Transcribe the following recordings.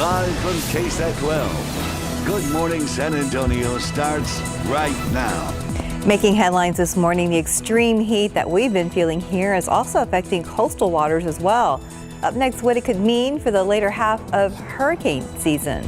Live from KSAT 12. Good Morning San Antonio starts right now. Making headlines this morning, the extreme heat that we've been feeling here is also affecting coastal waters as well. Up next, what it could mean for the later half of hurricane season.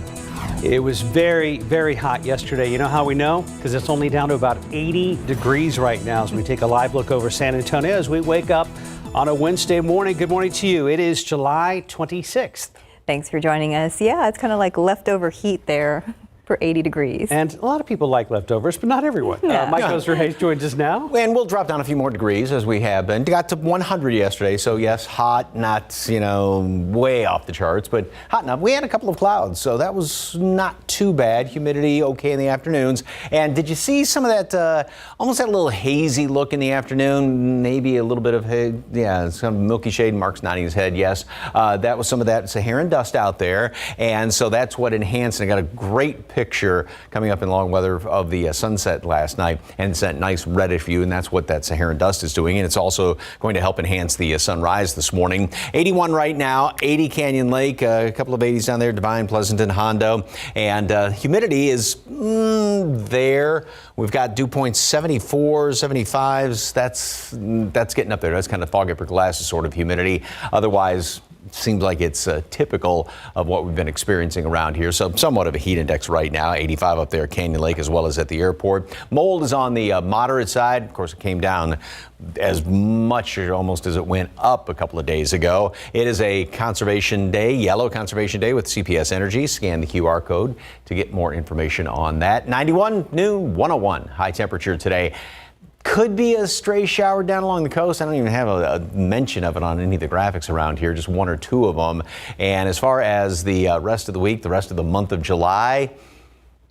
It was very, very hot yesterday. You know how we know? Because it's only down to about 80 degrees right now as we take a live look over San Antonio as we wake up on a Wednesday morning. Good morning to you. It is July 26th. Thanks for joining us. Yeah, it's kind of like leftover heat there for 80 degrees. And a lot of people like leftovers, but not everyone. Yeah. Mike Osterhage joins us now. And we'll drop down a few more degrees as we have been. Got to 100 yesterday, so yes, hot, not, way off the charts, but hot enough. We had a couple of clouds, so that was not too bad. Humidity okay in the afternoons. And did you see some of that, almost that little hazy look in the afternoon? Maybe a little bit of, some milky shade. Mark's nodding his head, yes. That was some of that Saharan dust out there. And so that's what enhanced, and I got a great picture coming up in long weather of the sunset last night, and it's that nice reddish view, and that's what that Saharan dust is doing, and it's also going to help enhance the sunrise this morning. 81 right now, 80 Canyon Lake, a couple of 80s down there, Divine, Pleasanton, Hondo, and humidity is there. We've got dew points 74s, 75s. That's getting up there. That's kind of fog upper glasses sort of humidity. Otherwise, seems like it's typical of what we've been experiencing around here. So somewhat of a heat index right now, 85 up there at Canyon Lake as well as at the airport. Mold is on the moderate side. Of course, it came down as much or almost as it went up a couple of days ago. It is a conservation day, yellow conservation day with CPS Energy. Scan the QR code to get more information on that. 91, new 101 high temperature today. Could be a stray shower down along the coast. I don't even have a mention of it on any of the graphics around here, just one or two of them. And as far as the rest of the week, the rest of the month of July,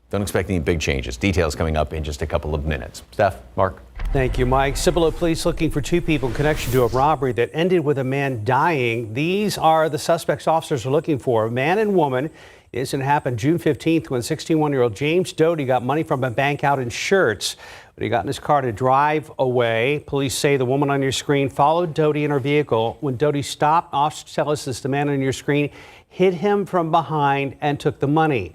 don't expect any big changes. Details coming up in just a couple of minutes. Steph, Mark. Thank you, Mike. Cibolo police looking for two people in connection to a robbery that ended with a man dying. These are the suspects officers are looking for, a man and woman. This happened June 15th when 61-year-old James Doty got money from a bank out in Schertz. But he got in his car to drive away. Police say the woman on your screen followed Doty in her vehicle. When Doty stopped, officers tell us the man on your screen hit him from behind and took the money.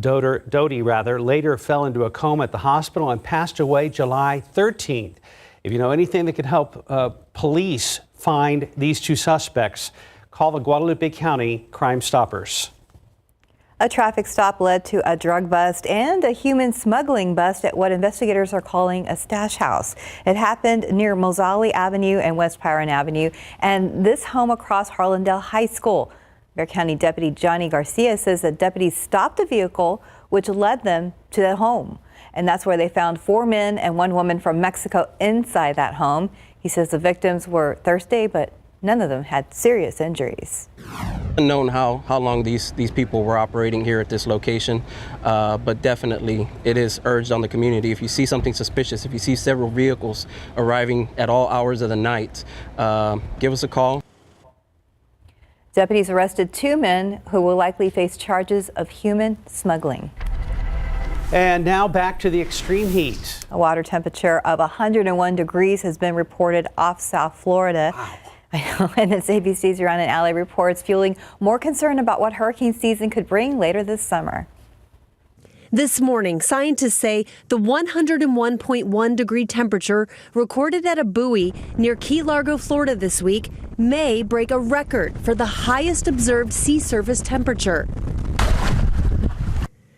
Doty later fell into a coma at the hospital and passed away July 13th. If you know anything that could help police find these two suspects, call the Guadalupe County Crime Stoppers. A traffic stop led to a drug bust and a human smuggling bust at what investigators are calling a stash house. It happened near Mozali Avenue and West Pyron Avenue, and this home across Harlandale High School. Bexar County Deputy Johnny Garcia says that deputies stopped the vehicle, which led them to the home. And that's where they found 4 men and 1 woman from Mexico inside that home. He says the victims were thirsty, but none of them had serious injuries. Unknown how long these people were operating here at this location, but definitely it is urged on the community. If you see something suspicious, if you see several vehicles arriving at all hours of the night, give us a call. Deputies arrested 2 men who will likely face charges of human smuggling. And now back to the extreme heat. A water temperature of 101 degrees has been reported off South Florida. Wow. I know, and it's ABC's Ryan and Allie reports fueling more concern about what hurricane season could bring later this summer. This morning, scientists say the 101.1 degree temperature recorded at a buoy near Key Largo, Florida this week may break a record for the highest observed sea surface temperature.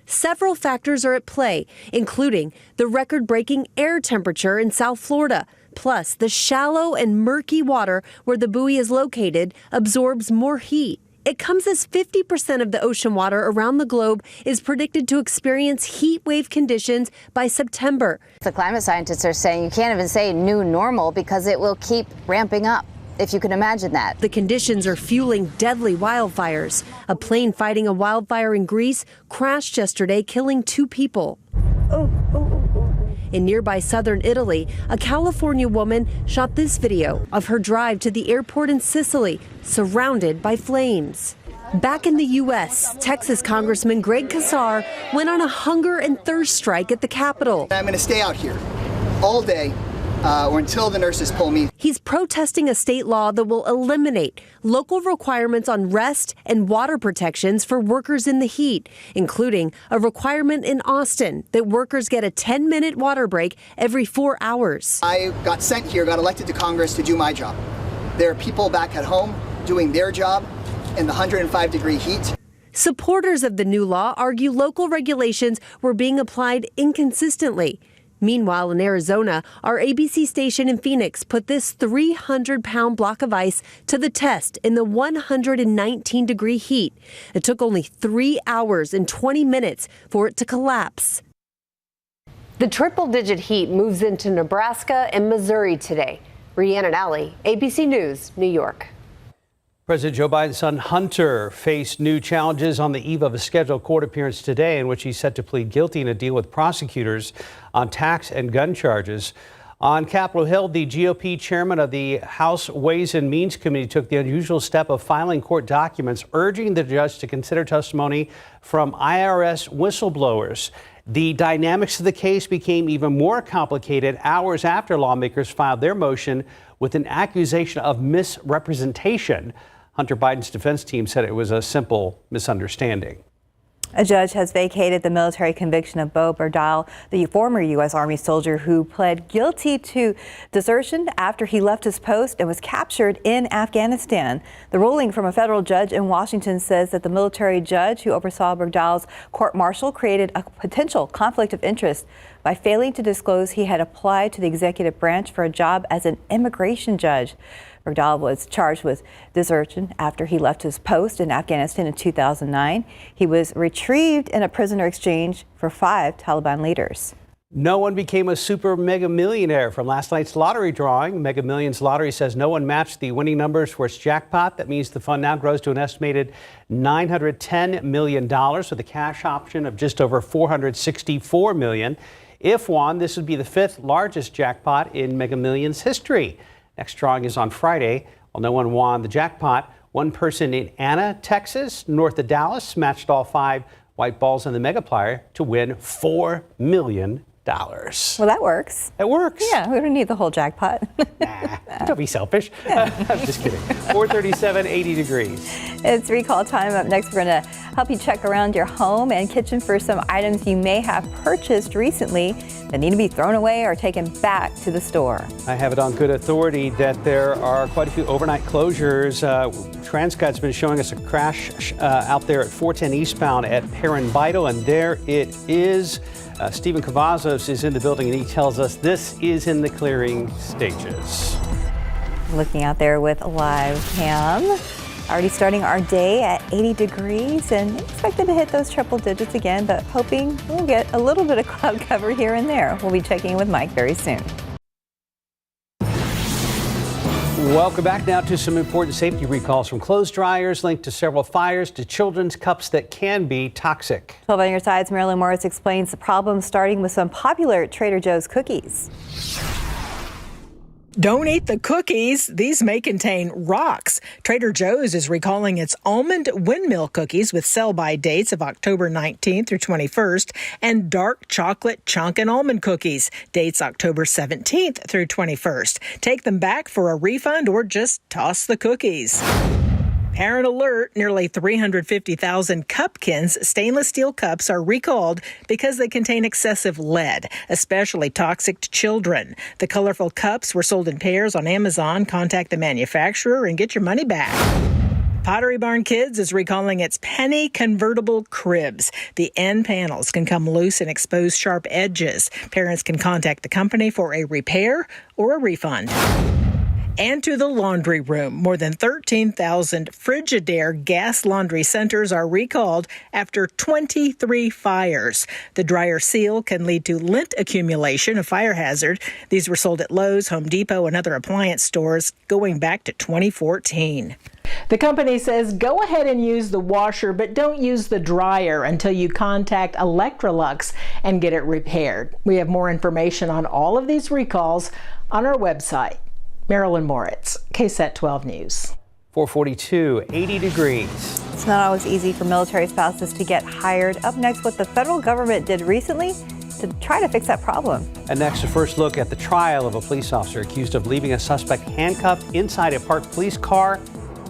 Several factors are at play, including the record-breaking air temperature in South Florida. Plus, the shallow and murky water where the buoy is located absorbs more heat. It comes as 50% of the ocean water around the globe is predicted to experience heat wave conditions by September. The climate scientists are saying you can't even say new normal because it will keep ramping up, if you can imagine that. The conditions are fueling deadly wildfires. A plane fighting a wildfire in Greece crashed yesterday, killing 2 people. In nearby southern Italy, a California woman shot this video of her drive to the airport in Sicily, surrounded by flames. Back in the U.S., Texas Congressman Greg Casar went on a hunger and thirst strike at the Capitol. I'm going to stay out here all day or until the nurses pull me. He's protesting a state law that will eliminate local requirements on rest and water protections for workers in the heat, including a requirement in Austin that workers get a 10-minute water break every 4 hours. I got sent here, got elected to Congress to do my job. There are people back at home doing their job in the 105-degree heat. Supporters of the new law argue local regulations were being applied inconsistently. Meanwhile, in Arizona, our ABC station in Phoenix put this 300-pound block of ice to the test in the 119-degree heat. It took only 3 hours and 20 minutes for it to collapse. The triple-digit heat moves into Nebraska and Missouri today. Rhiannon Alley, ABC News, New York. President Joe Biden's son Hunter faced new challenges on the eve of a scheduled court appearance today in which he's set to plead guilty in a deal with prosecutors on tax and gun charges. On Capitol Hill, the GOP chairman of the House Ways and Means Committee took the unusual step of filing court documents urging the judge to consider testimony from IRS whistleblowers. The dynamics of the case became even more complicated hours after lawmakers filed their motion with an accusation of misrepresentation. Hunter Biden's defense team said it was a simple misunderstanding. A judge has vacated the military conviction of Bo Berdal, the former U.S. Army soldier who pled guilty to desertion after he left his post and was captured in Afghanistan. The ruling from a federal judge in Washington says that the military judge who oversaw Berdal's court-martial created a potential conflict of interest by failing to disclose he had applied to the executive branch for a job as an immigration judge. Berdal was charged with desertion after he left his post in Afghanistan in 2009. He was retrieved in a prisoner exchange for 5 Taliban leaders. No one became a super mega millionaire from last night's lottery drawing. Mega Millions Lottery says no one matched the winning numbers for its jackpot. That means the fund now grows to an estimated $910 million with a cash option of just over $464 million. If won, this would be the 5th largest jackpot in Mega Millions history. Next drawing is on Friday. While no one won the jackpot, one person in Anna, Texas, north of Dallas, matched all 5 white balls in the Megaplier to win $4 million. Well, that works. It works. Yeah, we don't need the whole jackpot. Nah, don't be selfish. I'm just kidding. 437, 80 degrees. It's recall time. Up next, we're going to help you check around your home and kitchen for some items you may have purchased recently that need to be thrown away or taken back to the store. I have it on good authority that there are quite a few overnight closures. Transcut's been showing us a crash out there at 410 eastbound at Perrin Vital, and there it is. Stephen Cavazos is in the building, and he tells us this is in the clearing stages. Looking out there with a live cam. Already starting our day at 80 degrees and expected to hit those triple digits again, but hoping we'll get a little bit of cloud cover here and there. We'll be checking in with Mike very soon. Welcome back now to some important safety recalls from clothes dryers linked to several fires to children's cups that can be toxic. 12 on your sides, Marilyn Morris explains the problem, starting with some popular Trader Joe's cookies. Don't eat the cookies. These may contain rocks. Trader Joe's is recalling its almond windmill cookies with sell-by dates of October 19th through 21st and dark chocolate chunk and almond cookies, dates October 17th through 21st. Take them back for a refund or just toss the cookies. Parent alert, nearly 350,000 Cupkins stainless steel cups are recalled because they contain excessive lead, especially toxic to children. The colorful cups were sold in pairs on Amazon. Contact the manufacturer and get your money back. Pottery Barn Kids is recalling its penny convertible cribs. The end panels can come loose and expose sharp edges. Parents can contact the company for a repair or a refund. And to the laundry room. More than 13,000 Frigidaire gas laundry centers are recalled after 23 fires. The dryer seal can lead to lint accumulation, a fire hazard. These were sold at Lowe's, Home Depot, and other appliance stores going back to 2014. The company says go ahead and use the washer, but don't use the dryer until you contact Electrolux and get it repaired. We have more information on all of these recalls on our website. Marilyn Moritz, KSAT 12 News. 442, 80 degrees. It's not always easy for military spouses to get hired. Up next, what the federal government did recently to try to fix that problem. And next, a first look at the trial of a police officer accused of leaving a suspect handcuffed inside a parked police car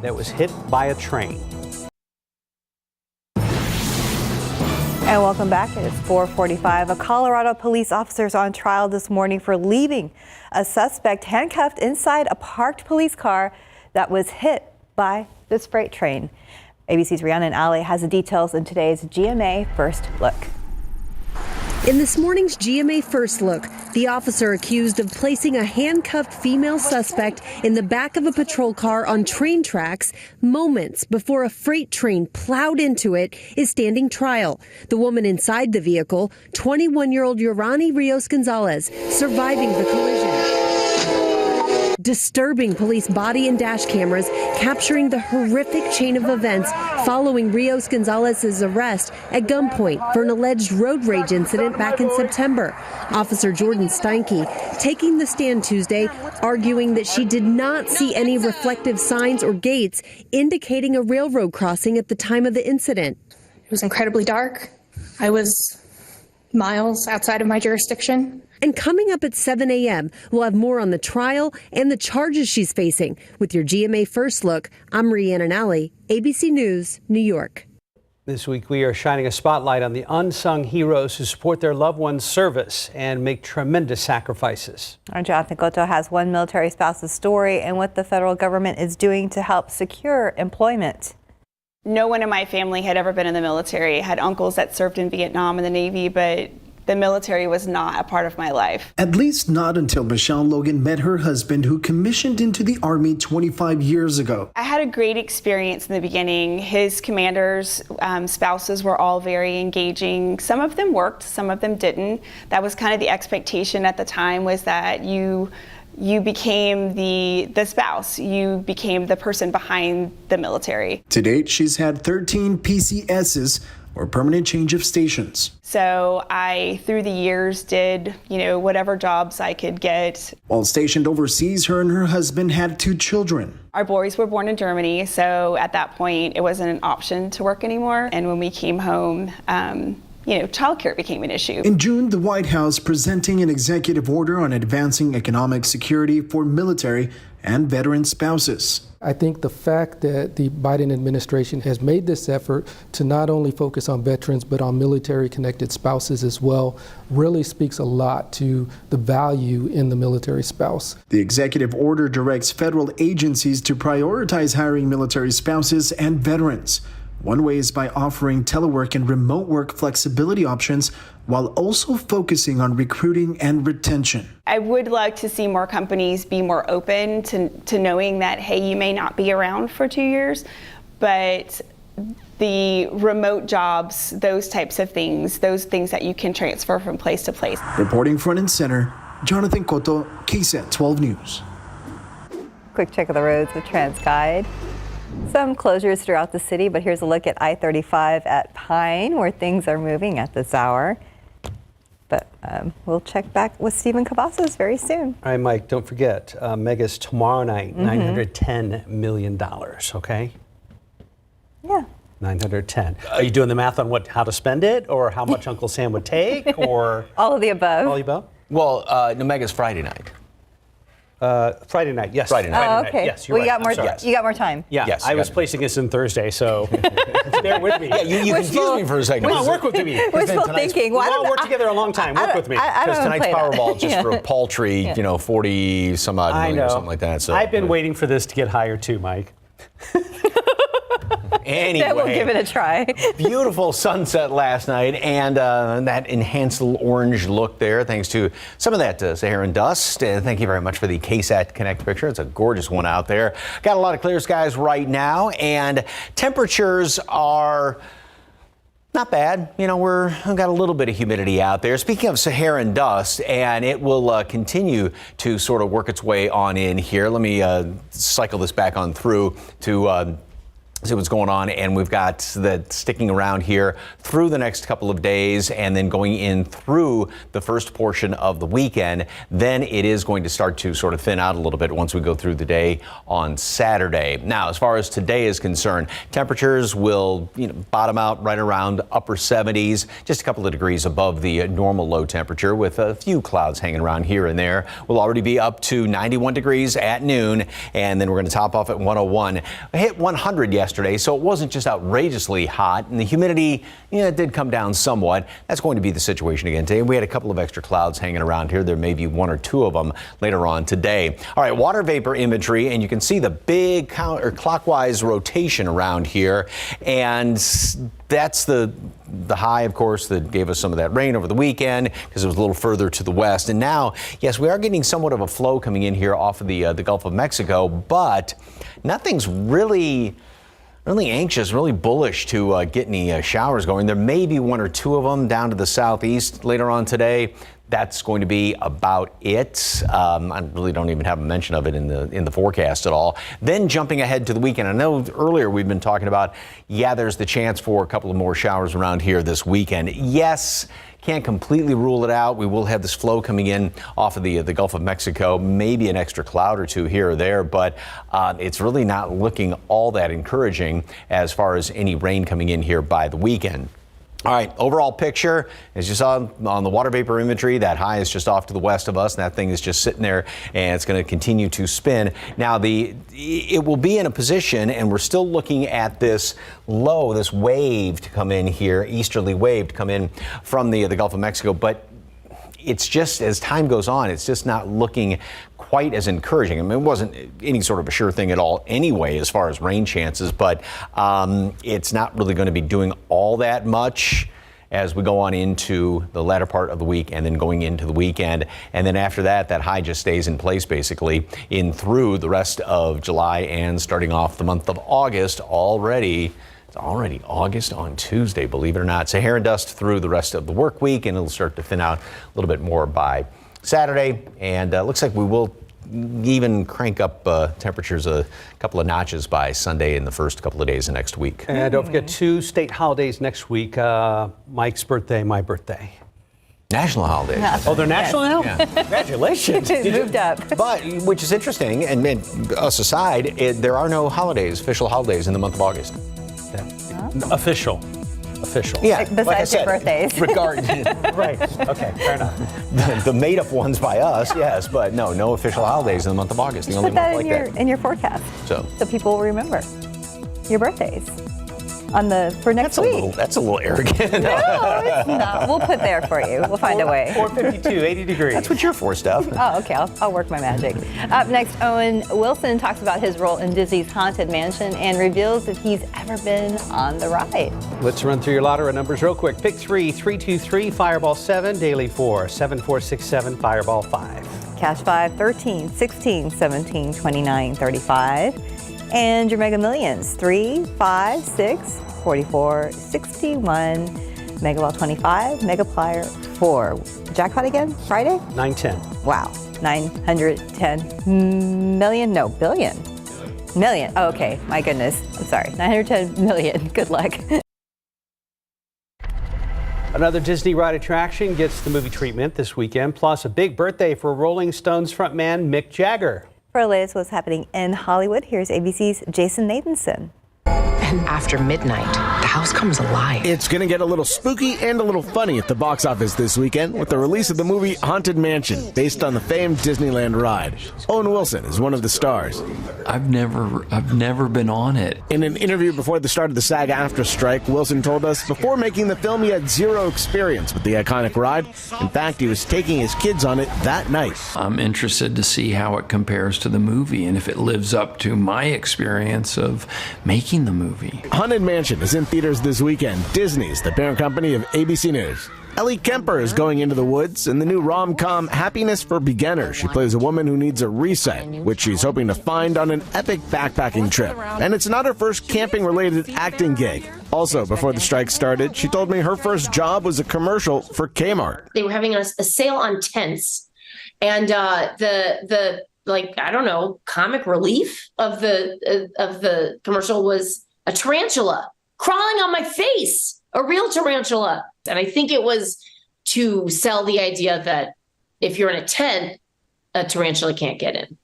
that was hit by a train. And welcome back. It's 4:45. A Colorado police officer is on trial this morning for leaving a suspect handcuffed inside a parked police car that was hit by this freight train. ABC's Rhiannon Ali has the details in today's GMA First Look. In this morning's GMA First Look, the officer accused of placing a handcuffed female suspect in the back of a patrol car on train tracks moments before a freight train plowed into it is standing trial. The woman inside the vehicle, 21-year-old Yorani Rios Gonzalez, surviving the collision. Disturbing police body and dash cameras capturing the horrific chain of events following Rios Gonzalez's arrest at gunpoint for an alleged road rage incident back in September. Officer Jordan Steinke taking the stand Tuesday, arguing that she did not see any reflective signs or gates indicating a railroad crossing at the time of the incident. It was incredibly dark. I was miles outside of my jurisdiction. And coming up at 7 a.m., we'll have more on the trial and the charges she's facing. With your GMA First Look, I'm Rhiannon Ali, ABC News, New York. This week, we are shining a spotlight on the unsung heroes who support their loved ones' service and make tremendous sacrifices. Our Jonathan Cotto has one military spouse's story and what the federal government is doing to help secure employment. No one in my family had ever been in the military. I had uncles that served in Vietnam and the Navy, but the military was not a part of my life. At least not until Michelle Logan met her husband, who commissioned into the Army 25 years ago. I had a great experience in the beginning. His commanders, spouses were all very engaging. Some of them worked, some of them didn't. That was kind of the expectation at the time, was that you became the spouse. You became the person behind the military. To date, she's had 13 PCSs, or permanent change of stations. So I, through the years, did, whatever jobs I could get. While stationed overseas, her and her husband had 2 children. Our boys were born in Germany, so at that point, it wasn't an option to work anymore. And when we came home, childcare became an issue. In June, the White House presenting an executive order on advancing economic security for military and veteran spouses. I think the fact that the Biden administration has made this effort to not only focus on veterans but on military-connected spouses as well really speaks a lot to the value in the military spouse. The executive order directs federal agencies to prioritize hiring military spouses and veterans. One way is by offering telework and remote work flexibility options while also focusing on recruiting and retention. I would like to see more companies be more open to knowing that, hey, you may not be around for 2 years, but the remote jobs, those types of things, those things that you can transfer from place to place. Reporting front and center, Jonathan Cotto, KSAT 12 News. Quick check of the roads with TransGuide. Some closures throughout the city, but here's a look at I-35 at Pine, where things are moving at this hour. But we'll check back with Stephen Cavazos very soon. All right, Mike, don't forget, Mega's tomorrow night, $910 million, okay? Yeah. 910. Are you doing the math on how to spend it, or how much Uncle Sam would take, or? All of the above. All of the above? Well, Mega's Friday night. Friday night, yes. Friday night. Oh, okay. Yes, you're well, right. You got more time. Yeah, yes, I was placing this in Thursday, so bear with me. Yeah, you confused me for a second. Come on, work with me. Wishful thinking. We've all worked together a long time. Work with me. Because tonight's Powerball just for a paltry, 40 some odd million or something like that. So I've been waiting for this to get higher too, Mike. Anyway, then we'll give it a try. Beautiful sunset last night, and that enhanced little orange look there, thanks to some of that Saharan dust. Thank you very much for the KSAT Connect picture. It's a gorgeous one out there. Got a lot of clear skies right now, and temperatures are not bad. We've got a little bit of humidity out there. Speaking of Saharan dust, and it will continue to sort of work its way on in here. Let me cycle this back on through to see what's going on, and we've got that sticking around here through the next couple of days and then going in through the first portion of the weekend. Then it is going to start to sort of thin out a little bit once we go through the day on Saturday. Now, as far as today is concerned, temperatures will bottom out right around upper 70s, just a couple of degrees above the normal low temperature with a few clouds hanging around here and there. We'll already be up to 91 degrees at noon, and then we're going to top off at 101. I hit 100 yesterday, so it wasn't just outrageously hot, and the humidity, it did come down somewhat. That's going to be the situation again today. We had a couple of extra clouds hanging around here. There may be one or two of them later on today. All right, water vapor imagery, and you can see the big clockwise rotation around here, and that's the high, of course, that gave us some of that rain over the weekend because it was a little further to the west. And now, yes, we are getting somewhat of a flow coming in here off of the Gulf of Mexico, but nothing's really anxious, really bullish to get any showers going. There may be one or two of them down to the southeast later on today. That's going to be about it. I really don't even have a mention of it in the forecast at all. Then jumping ahead to the weekend, I know earlier we've been talking about, there's the chance for a couple of more showers around here this weekend. Yes, can't completely rule it out. We will have this flow coming in off of the Gulf of Mexico, maybe an extra cloud or two here or there, but it's really not looking all that encouraging as far as any rain coming in here by the weekend. All right, overall picture, as you saw on the water vapor imagery, that high is just off to the west of us, and that thing is just sitting there, and it's going to continue to spin. Now, it will be in a position, and we're still looking at this low, this wave to come in here, easterly wave to come in from the Gulf of Mexico, but it's just, as time goes on, it's just not looking quite as encouraging. I mean, it wasn't any sort of a sure thing at all anyway as far as rain chances, but it's not really going to be doing all that much as we go on into the latter part of the week and then going into the weekend. And then after that, that high just stays in place basically in through the rest of July and starting off the month of August already. It's already August on Tuesday, believe it or not. Sahara dust through the rest of the work week, and it'll start to thin out a little bit more by Saturday. And looks like we will even crank up temperatures a couple of notches by Sunday in the first couple of days of next week. And don't forget 2 state holidays next week. Mike's birthday, my birthday. National holidays. Yeah. Oh, they're national now? Yeah. Congratulations. Moved up. But, which is interesting, and us aside, there are no holidays, official holidays in the month of August. Official. Yeah. Besides like I said, your birthdays. Right. Okay, fair enough. The made-up ones by us, yes, but no official holidays in the month of August. The only Put that month in like that. in your forecast, so people will remember your birthdays for next week. That's a little arrogant. No, it's not. We'll put there for you. We'll find a way. 452, 80 degrees. That's what you're for, Steph. Oh, okay. I'll work my magic. Up next, Owen Wilson talks about his role in Disney's Haunted Mansion and reveals if he's ever been on the ride. Let's run through your lottery numbers real quick. Pick 3, 323, Fireball 7, Daily 4, 7467, Fireball 5. Cash 5, 13, 16, 17, 29, 35. And your Mega Millions, 3, 5, 6, 44, 61, Mega Ball 25, Mega Plier 4. Jackpot again, Friday? 910. Wow, 910 million, no, billion. Million, oh, okay, my goodness, I'm sorry, 910 million, good luck. Another Disney ride attraction gets the movie treatment this weekend, plus a big birthday for Rolling Stones frontman Mick Jagger. For the latest what's happening in Hollywood, here's ABC's Jason Nathanson. And after midnight, the house comes alive. It's going to get a little spooky and a little funny at the box office this weekend with the release of the movie Haunted Mansion, based on the famed Disneyland ride. Owen Wilson is one of the stars. I've never been on it. In an interview before the start of the SAG-AFTRA strike, Wilson told us before making the film he had zero experience with the iconic ride. In fact, he was taking his kids on it that night. I'm interested to see how it compares to the movie and if it lives up to my experience of making the movie. Haunted Mansion is in theaters this weekend. Disney's the parent company of ABC News. Ellie Kemper is going into the woods in the new rom-com Happiness for Beginners. She plays a woman who needs a reset, which she's hoping to find on an epic backpacking trip. And it's not her first camping-related acting gig. Also, before the strike started, she told me her first job was a commercial for Kmart. They were having a sale on tents, and the comic relief of the commercial was a tarantula crawling on my face, a real tarantula. And I think it was to sell the idea that if you're in a tent, a tarantula can't get in.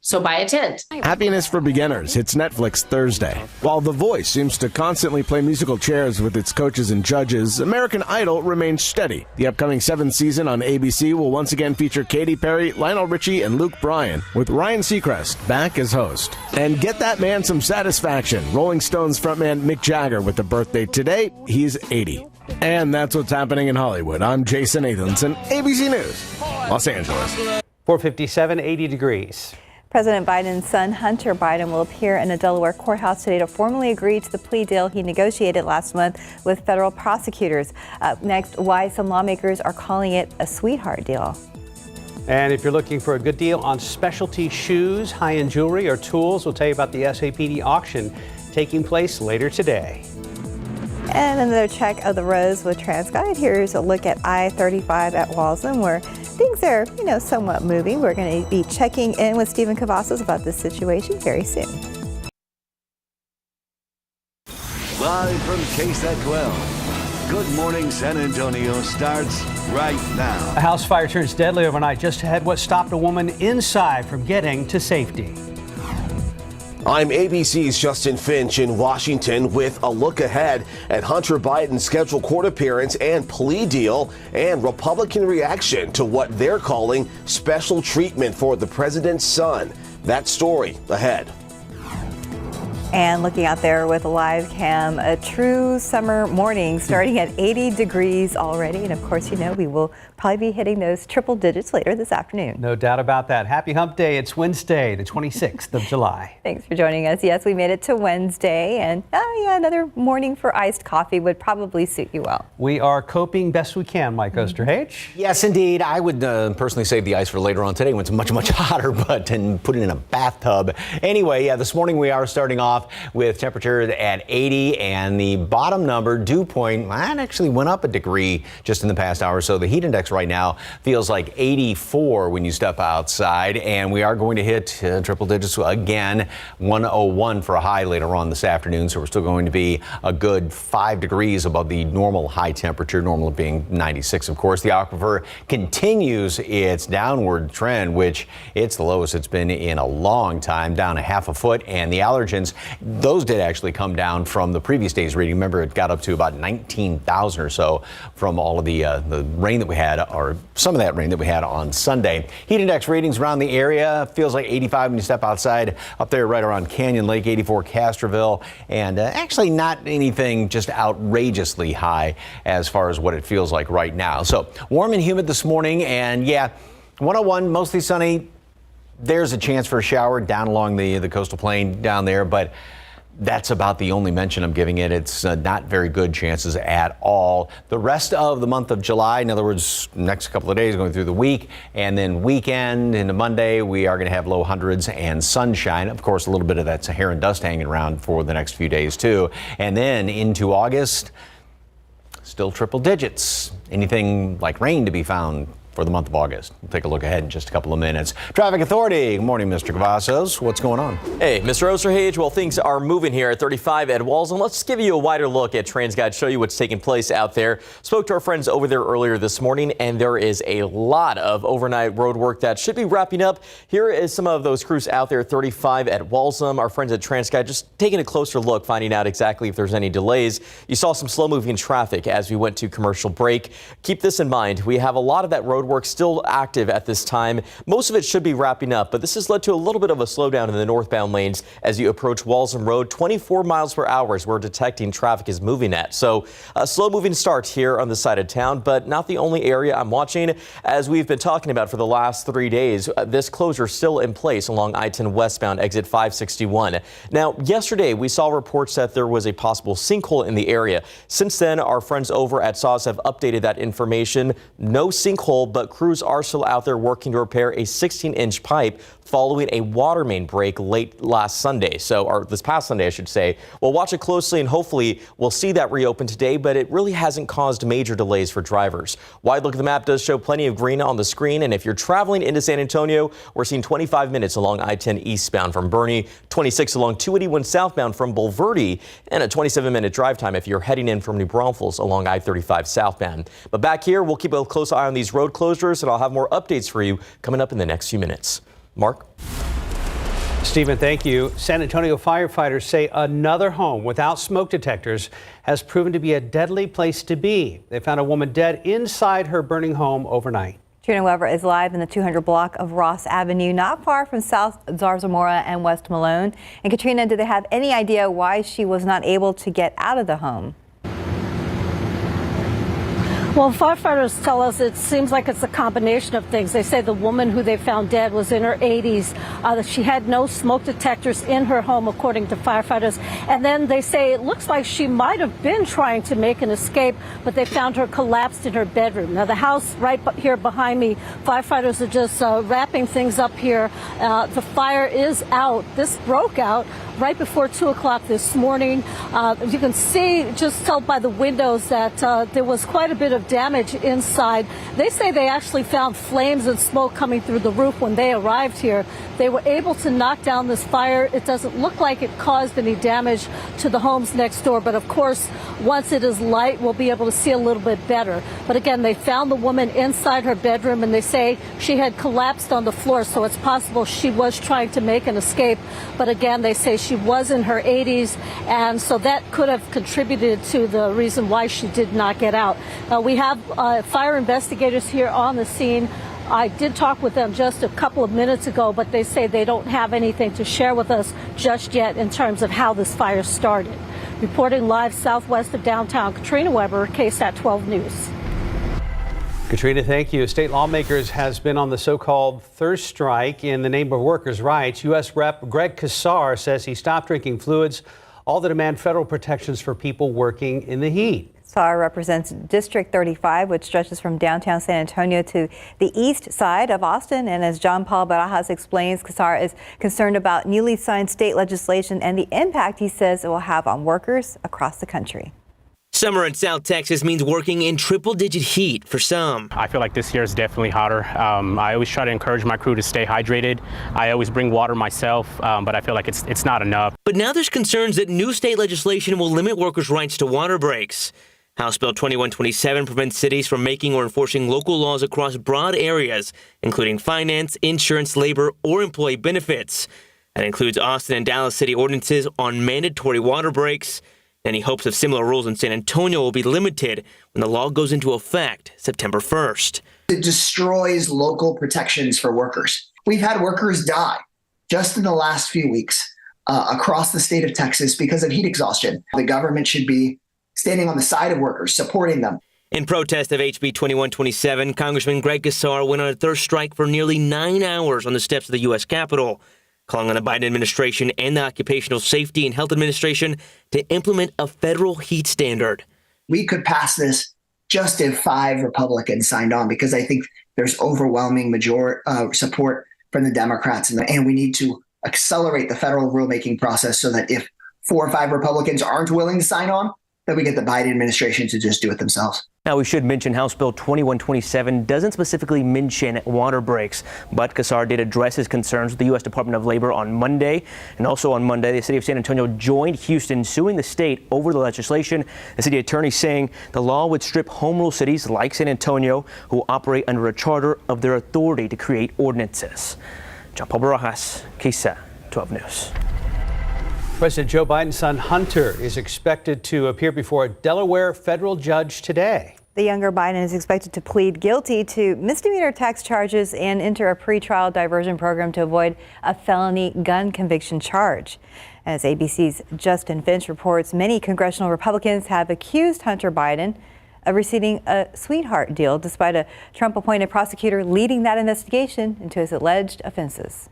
So buy a tent. Happiness for Beginners hits Netflix Thursday. While The Voice seems to constantly play musical chairs with its coaches and judges, American Idol remains steady. The upcoming 7th season on ABC will once again feature Katy Perry, Lionel Richie, and Luke Bryan, with Ryan Seacrest back as host. And get that man some satisfaction. Rolling Stones frontman Mick Jagger with a birthday today. He's 80. And that's what's happening in Hollywood. I'm Jason Nathanson, ABC News, Los Angeles. 457, 80 degrees. President Biden's son, Hunter Biden, will appear in a Delaware courthouse today to formally agree to the plea deal he negotiated last month with federal prosecutors. Up next, why some lawmakers are calling it a sweetheart deal. And if you're looking for a good deal on specialty shoes, high-end jewelry, or tools, we'll tell you about the SAPD auction taking place later today. And another check of the roads with TransGuide. Here's a look at I-35 at Waltham, where things are, somewhat moving. We're going to be checking in with Stephen Cavazos about this situation very soon. Live from KSAT 12. Good Morning San Antonio starts right now. A house fire turns deadly overnight just ahead. What stopped a woman inside from getting to safety? I'm ABC's Justin Finch in Washington with a look ahead at Hunter Biden's scheduled court appearance and plea deal and Republican reaction to what they're calling special treatment for the president's son. That story ahead. And looking out there with a live cam, a true summer morning starting at 80 degrees already. And of course, we will probably be hitting those triple digits later this afternoon. No doubt about that. Happy hump day. It's Wednesday, the 26th of July. Thanks for joining us. Yes, we made it to Wednesday. And another morning for iced coffee would probably suit you well. We are coping best we can, Mike Osterhage. Yes, indeed. I would personally save the ice for later on today when it's much, much hotter, and put it in a bathtub. Anyway, this morning we are starting off with temperatures at 80, and the bottom number, dew point, that actually went up a degree just in the past hour. So the heat index right now feels like 84 when you step outside, and we are going to hit triple digits again, 101 for a high later on this afternoon. So we're still going to be a good 5 degrees above the normal high temperature, normal being 96, of course. The aquifer continues its downward trend, which it's the lowest it's been in a long time, down 1/2 foot, and the allergens, those did actually come down from the previous day's reading. Remember, it got up to about 19,000 or so from all of the rain that we had, or some of that rain that we had on Sunday. Heat index readings around the area feels like 85 when you step outside. Up there right around Canyon Lake, 84 Castroville, and actually not anything just outrageously high as far as what it feels like right now. So warm and humid this morning, and 101, mostly sunny. There's a chance for a shower down along the coastal plain down there, but that's about the only mention I'm giving it. It's not very good chances at all. The rest of the month of July, in other words, next couple of days going through the week, and then weekend into Monday, we are going to have low hundreds and sunshine. Of course, a little bit of that Saharan dust hanging around for the next few days too. And then into August, still triple digits. Anything like rain to be found for the month of August. We'll take a look ahead in just a couple of minutes. Traffic Authority, good morning, Mr. Cavazos. What's going on? Hey, Mr. Osterhage, well, things are moving here at 35 at Waltham. Let's give you a wider look at TransGuide, show you what's taking place out there. Spoke to our friends over there earlier this morning, and there is a lot of overnight road work that should be wrapping up. Here is some of those crews out there at 35 at Waltham. Our friends at TransGuide just taking a closer look, finding out exactly if there's any delays. You saw some slow-moving traffic as we went to commercial break. Keep this in mind. We have a lot of that road work still active at this time. Most of it should be wrapping up, but this has led to a little bit of a slowdown in the northbound lanes as you approach Waltham Road. 24 miles per hour is where detecting traffic is moving at. So a slow moving start here on the side of town, but not the only area I'm watching. As we've been talking about for the last 3 days, this closure still in place along I-10 westbound exit 561. Now, yesterday we saw reports that there was a possible sinkhole in the area. Since then, our friends over at SAWS have updated that information. No sinkhole, but crews are still out there working to repair a 16-inch pipe following a water main break late last Sunday. Or this past Sunday, I should say. We'll watch it closely and hopefully we'll see that reopen today, but it really hasn't caused major delays for drivers. Wide look at the map does show plenty of green on the screen, and if you're traveling into San Antonio, we're seeing 25 minutes along I-10 eastbound from Bernie, 26 along 281 southbound from Bulverde, and a 27-minute drive time if you're heading in from New Braunfels along I-35 southbound. But back here, we'll keep a close eye on these road closures, and I'll have more updates for you coming up in the next few minutes. Mark? Stephen, thank you. San Antonio firefighters say another home without smoke detectors has proven to be a deadly place to be. They found a woman dead inside her burning home overnight. Trina Weber is live in the 200 block of Ross Avenue, not far from South Zarzamora and West Malone. And Katrina, do they have any idea why she was not able to get out of the home? Well, firefighters tell us it seems like it's a combination of things. They say the woman who they found dead was in her 80s. She had no smoke detectors in her home, according to firefighters. And then they say it looks like she might have been trying to make an escape, but they found her collapsed in her bedroom. Now, the house right here behind me, firefighters are just wrapping things up here. The fire is out. This broke out right before 2 o'clock this morning. You can see, just tell by the windows, that there was quite a bit of damage inside. They say they actually found flames and smoke coming through the roof when they arrived here. They were able to knock down this fire. It doesn't look like it caused any damage to the homes next door, but of course, once it is light, we'll be able to see a little bit better. But again, they found the woman inside her bedroom, and they say she had collapsed on the floor, so it's possible she was trying to make an escape. But again, they say she was in her 80s, and so that could have contributed to the reason why she did not get out. We have fire investigators here on the scene. I did talk with them just a couple of minutes ago, but they say they don't have anything to share with us just yet in terms of how this fire started. Reporting live southwest of downtown, Katrina Weber, KSAT 12 News. Katrina, thank you. State lawmakers has been on the so-called thirst strike in the name of workers' rights. U.S. Rep. Greg Casar says he stopped drinking fluids, all to demand federal protections for people working in the heat. Casar represents District 35, which stretches from downtown San Antonio to the east side of Austin. And as John Paul Barajas explains, Casar is concerned about newly signed state legislation and the impact he says it will have on workers across the country. Summer in South Texas means working in triple-digit heat for some. I feel like this year is definitely hotter. I always try to encourage my crew to stay hydrated. I always bring water myself, but I feel like it's not enough. But now there's concerns that new state legislation will limit workers' rights to water breaks. House Bill 2127 prevents cities from making or enforcing local laws across broad areas, including finance, insurance, labor, or employee benefits. That includes Austin and Dallas city ordinances on mandatory water breaks. Any hopes of similar rules in San Antonio will be limited when the law goes into effect September 1st. It destroys local protections for workers. We've had workers die just in the last few weeks across the state of Texas because of heat exhaustion. The government should be standing on the side of workers, supporting them. In protest of HB 2127, Congressman Greg Casar went on a thirst strike for nearly 9 hours on the steps of the U.S. Capitol, calling on the Biden administration and the Occupational Safety and Health Administration to implement a federal heat standard. We could pass this just if 5 Republicans signed on, because I think there's overwhelming support from the Democrats, and we need to accelerate the federal rulemaking process so that if 4 or 5 Republicans aren't willing to sign on, then we get the Biden administration to just do it themselves. Now, we should mention House Bill 2127 doesn't specifically mention water breaks, but Casar did address his concerns with the U.S. Department of Labor on Monday. And also on Monday, the city of San Antonio joined Houston suing the state over the legislation. The city attorney saying the law would strip home rule cities like San Antonio, who operate under a charter, of their authority to create ordinances. John Paul Barajas, KSAT 12 News. President Joe Biden's son Hunter is expected to appear before a Delaware federal judge today. The younger Biden is expected to plead guilty to misdemeanor tax charges and enter a pretrial diversion program to avoid a felony gun conviction charge. As ABC's Justin Finch reports, many congressional Republicans have accused Hunter Biden of receiving a sweetheart deal, despite a Trump-appointed prosecutor leading that investigation into his alleged offenses.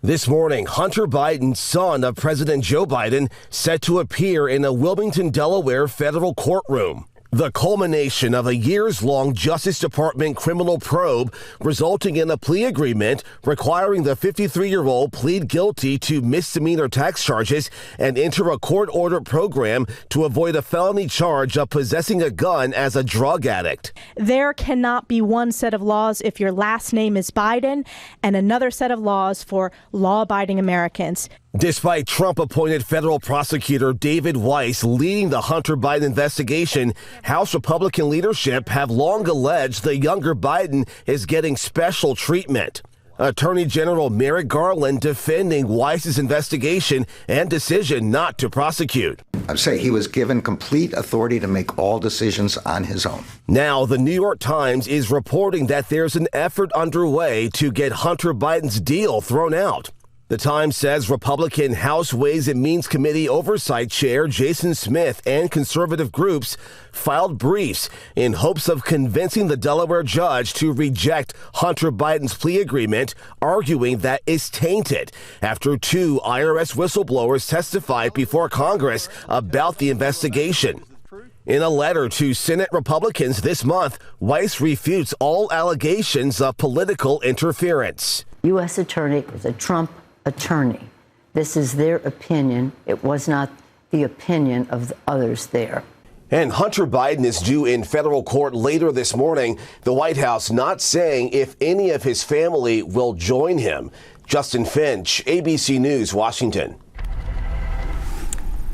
This morning, Hunter Biden, son of President Joe Biden, set to appear in a Wilmington, Delaware federal courtroom. The culmination of a years-long Justice Department criminal probe resulting in a plea agreement requiring the 53-year-old plead guilty to misdemeanor tax charges and enter a court-ordered program to avoid a felony charge of possessing a gun as a drug addict. There cannot be one set of laws if your last name is Biden and another set of laws for law-abiding Americans. Despite Trump-appointed federal prosecutor David Weiss leading the Hunter Biden investigation, House Republican leadership have long alleged the younger Biden is getting special treatment. Attorney General Merrick Garland defending Weiss's investigation and decision not to prosecute. I'd say he was given complete authority to make all decisions on his own. Now, the New York Times is reporting that there's an effort underway to get Hunter Biden's deal thrown out. The Times says Republican House Ways and Means Committee Oversight Chair Jason Smith and conservative groups filed briefs in hopes of convincing the Delaware judge to reject Hunter Biden's plea agreement, arguing that it's tainted after 2 IRS whistleblowers testified before Congress about the investigation. In a letter to Senate Republicans this month, Weiss refutes all allegations of political interference. U.S. attorney is a Trump attorney. This is their opinion. It was not the opinion of the others there. And Hunter Biden is due in federal court later this morning. The White House not saying if any of his family will join him. Justin Finch, ABC News, Washington.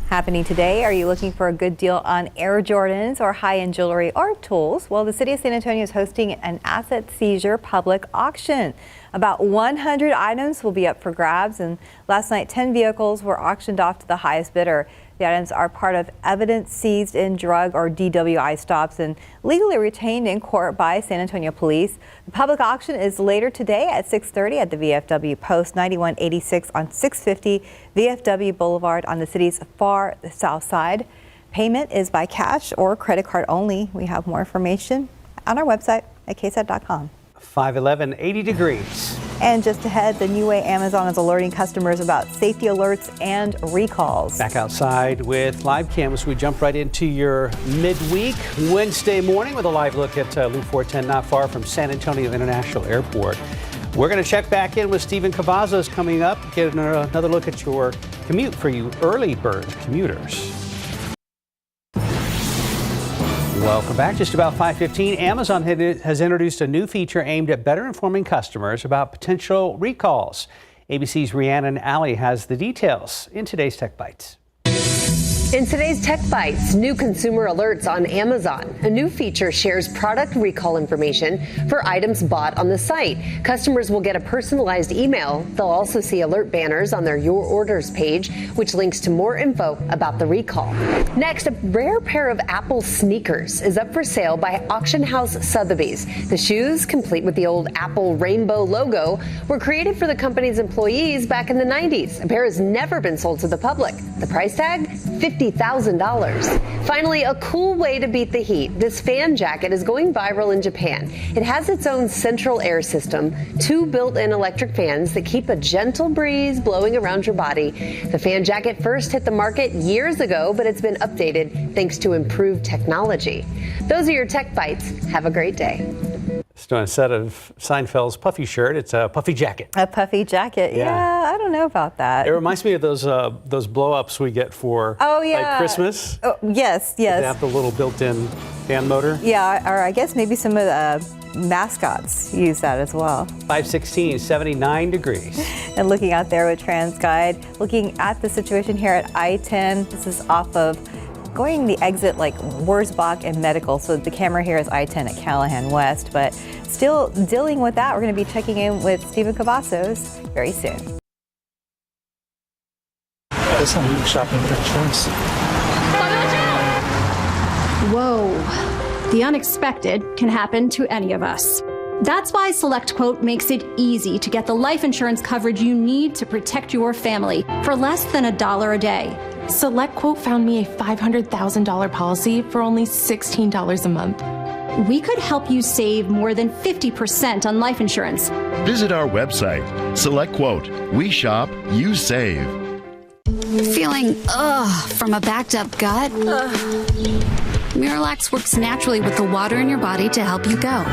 Happening today, are you looking for a good deal on Air Jordans or high-end jewelry or tools? Well, the city of San Antonio is hosting an asset seizure public auction. About 100 items will be up for grabs, and last night 10 vehicles were auctioned off to the highest bidder. The items are part of evidence seized in drug or DWI stops and legally retained in court by San Antonio police. The public auction is later today at 6:30 at the VFW Post 9186 on 650 VFW Boulevard on the city's far south side. Payment is by cash or credit card only. We have more information on our website at KSAT.com. 511, 80 degrees. And just ahead, the new way Amazon is alerting customers about safety alerts and recalls. Back outside with live cams. We jump right into your midweek Wednesday morning with a live look at Loop 410, not far from San Antonio International Airport. We're going to check back in with Stephen Cavazos coming up, get another look at your commute for you early bird commuters. Welcome back. Just about 5:15, Amazon has introduced a new feature aimed at better informing customers about potential recalls. ABC's Rhiannon Alley has the details in today's Tech Bites. In today's Tech Bites, new consumer alerts on Amazon. A new feature shares product recall information for items bought on the site. Customers will get a personalized email. They'll also see alert banners on their Your Orders page, which links to more info about the recall. Next, a rare pair of Apple sneakers is up for sale by auction house Sotheby's. The shoes, complete with the old Apple rainbow logo, were created for the company's employees back in the 90s. A pair has never been sold to the public. The price tag? $50,000. Finally, a cool way to beat the heat. This fan jacket is going viral in Japan. It has its own central air system, 2 built-in electric fans that keep a gentle breeze blowing around your body. The fan jacket first hit the market years ago, but it's been updated thanks to improved technology. Those are your Tech Bites. Have a great day. So instead of Seinfeld's puffy shirt, it's a puffy jacket. A puffy jacket. Yeah, I don't know about that. It reminds me of those blow-ups we get for like Christmas. Oh, yes. They have the little built-in fan motor. Yeah, or I guess maybe some of the mascots use that as well. 5:16, 79 degrees. And looking out there with TransGuide, looking at the situation here at I-10. This is off of going the exit like Wurzbach and Medical. So the camera here is I-10 at Callahan West, but still dealing with that. We're going to be checking in with Stephen Cavazos very soon. That's not really shopping for insurance. Whoa. The unexpected can happen to any of us. That's why SelectQuote makes it easy to get the life insurance coverage you need to protect your family for less than $1 a day. SelectQuote found me a $500,000 policy for only $16 a month. We could help you save more than 50% on life insurance. Visit our website, SelectQuote. We shop, you save. Feeling from a backed up gut? Miralax works naturally with the water in your body to help you go.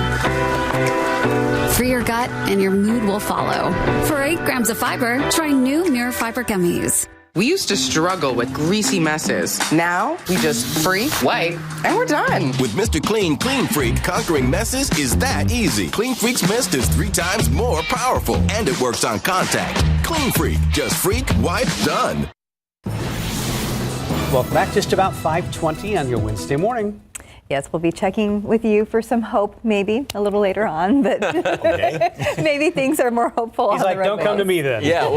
Free your gut and your mood will follow. For 8 grams of fiber, try new Mirror Fiber Gummies. We used to struggle with greasy messes. Now we just freak, wipe, and we're done. With Mr. Clean Freak, conquering messes is that easy. Clean Freak's mist is 3 times more powerful, and it works on contact. Clean Freak, just freak, wipe, done. Welcome back. Just about 5:20 on your Wednesday morning. Yes, we'll be checking with you for some hope, maybe a little later on, but maybe things are more hopeful. He's on like, the don't come to me then. Yeah.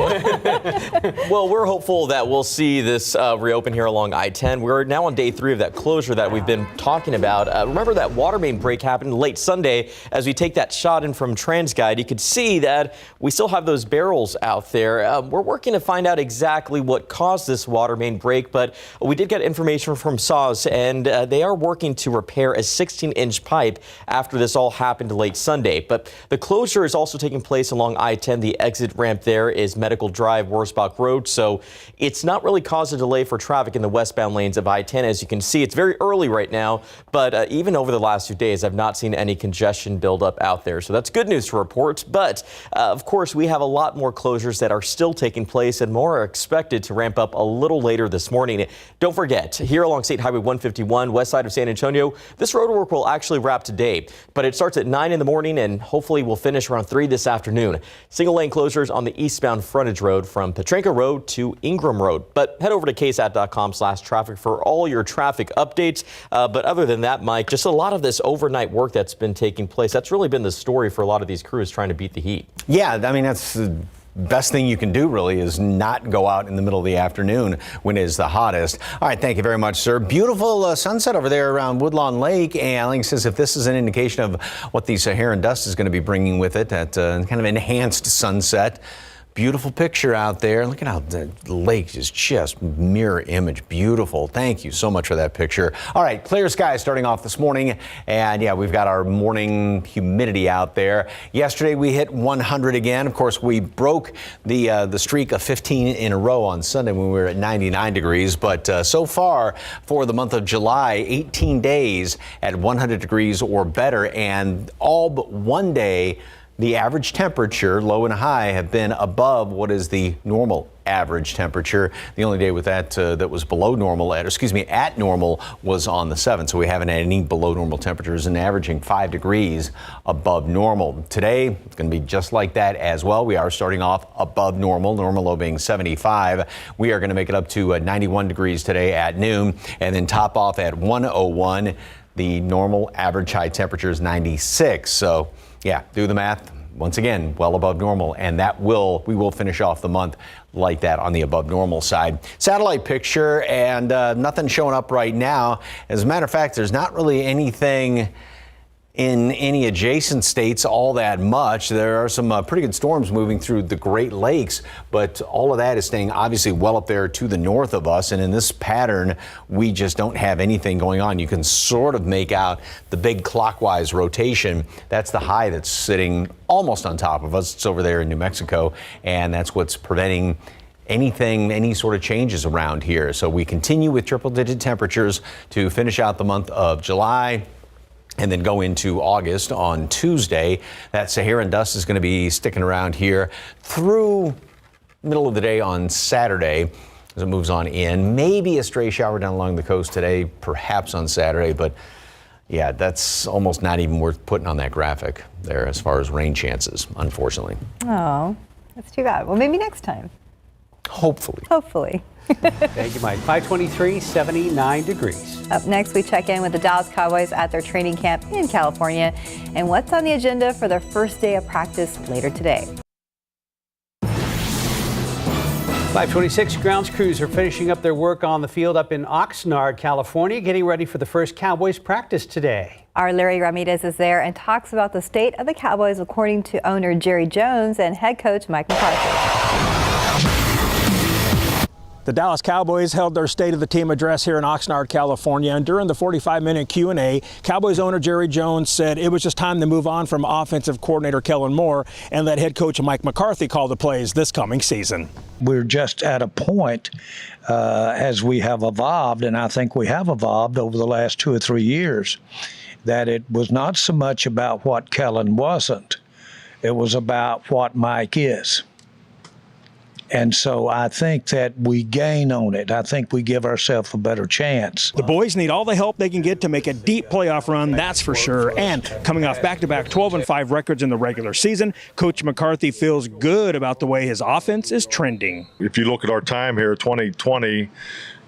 Well, we're hopeful that we'll see this reopen here along I-10. We're now on day 3 of that closure that we've been talking about. Remember that water main break happened late Sunday. As we take that shot in from TransGuide, you could see that we still have those barrels out there. We're working to find out exactly what caused this water main break, but we did get information from SAWS, and they are working to repair a 16-inch pipe after this all happened late Sunday. But the closure is also taking place along I-10. The exit ramp there is Medical Drive, Worsbach Road, so it's not really caused a delay for traffic in the westbound lanes of I-10. As you can see, it's very early right now, but even over the last few days, I've not seen any congestion build up out there. So that's good news to report. But of course, we have a lot more closures that are still taking place, and more are expected to ramp up a little later this morning. Don't forget, here along State Highway 151, west side of San Antonio, this road work will actually wrap today, but it starts at 9 in the morning and hopefully will finish around 3 this afternoon. Single lane closures on the eastbound frontage road from Petranka Road to Ingram Road. But head over to KSAT.com/traffic for all your traffic updates. But other than that, Mike, just a lot of this overnight work that's been taking place. That's really been the story for a lot of these crews trying to beat the heat. Yeah, I mean, that's best thing you can do really is not go out in the middle of the afternoon when it is the hottest. All right, thank you very much, sir. Beautiful sunset over there around Woodlawn Lake, and Alex says if this is an indication of what the Saharan dust is going to be bringing with it, that kind of enhanced sunset. Beautiful picture out there. Look at how the lake is just mirror image. Beautiful. Thank you so much for that picture. All right, clear skies starting off this morning. And yeah, we've got our morning humidity out there. Yesterday we hit 100 again. Of course, we broke the streak of 15 in a row on Sunday when we were at 99 degrees. But so far for the month of July, 18 days at 100 degrees or better. And all but one day, the average temperature, low and high, have been above what is the normal average temperature. The only day with that that was below normal, at normal, was on the 7th. So we haven't had any below normal temperatures and averaging 5 degrees above normal. Today, it's going to be just like that as well. We are starting off above normal low being 75. We are going to make it up to 91 degrees today at noon and then top off at 101. The normal average high temperature is 96. So yeah, do the math. Once again, well above normal, and we will finish off the month like that on the above normal side. Satellite picture, and nothing showing up right now. As a matter of fact, there's not really anything in any adjacent states all that much. There are some pretty good storms moving through the Great Lakes, but all of that is staying obviously well up there to the north of us. And in this pattern, we just don't have anything going on. You can sort of make out the big clockwise rotation. That's the high that's sitting almost on top of us. It's over there in New Mexico, and that's what's preventing any sort of changes around here. So we continue with triple-digit temperatures to finish out the month of July and then go into August on Tuesday. That Saharan dust is going to be sticking around here through middle of the day on Saturday as it moves on in. Maybe a stray shower down along the coast today, perhaps on Saturday, but yeah, that's almost not even worth putting on that graphic there as far as rain chances, unfortunately. Oh, that's too bad. Well, maybe next time. Hopefully. Hopefully. Thank you, Mike. 523, 79 degrees. Up next, we check in with the Dallas Cowboys at their training camp in California and what's on the agenda for their first day of practice later today. 526 grounds crews are finishing up their work on the field up in Oxnard, California, getting ready for the first Cowboys practice today. Our Larry Ramirez is there and talks about the state of the Cowboys according to owner Jerry Jones and head coach Mike McCarthy. The Dallas Cowboys held their State of the Team address here in Oxnard, California, and during the 45-minute Q&A, Cowboys owner Jerry Jones said it was just time to move on from offensive coordinator Kellen Moore and let head coach Mike McCarthy call the plays this coming season. We're just at a point as we have evolved, and I think we have evolved over the last 2 or 3 years, that it was not so much about what Kellen wasn't, it was about what Mike is. And so I think that we gain on it. I think we give ourselves a better chance. The boys need all the help they can get to make a deep playoff run, that's for sure. And coming off back-to-back 12-5 records in the regular season, Coach McCarthy feels good about the way his offense is trending. If you look at our time here, 2020,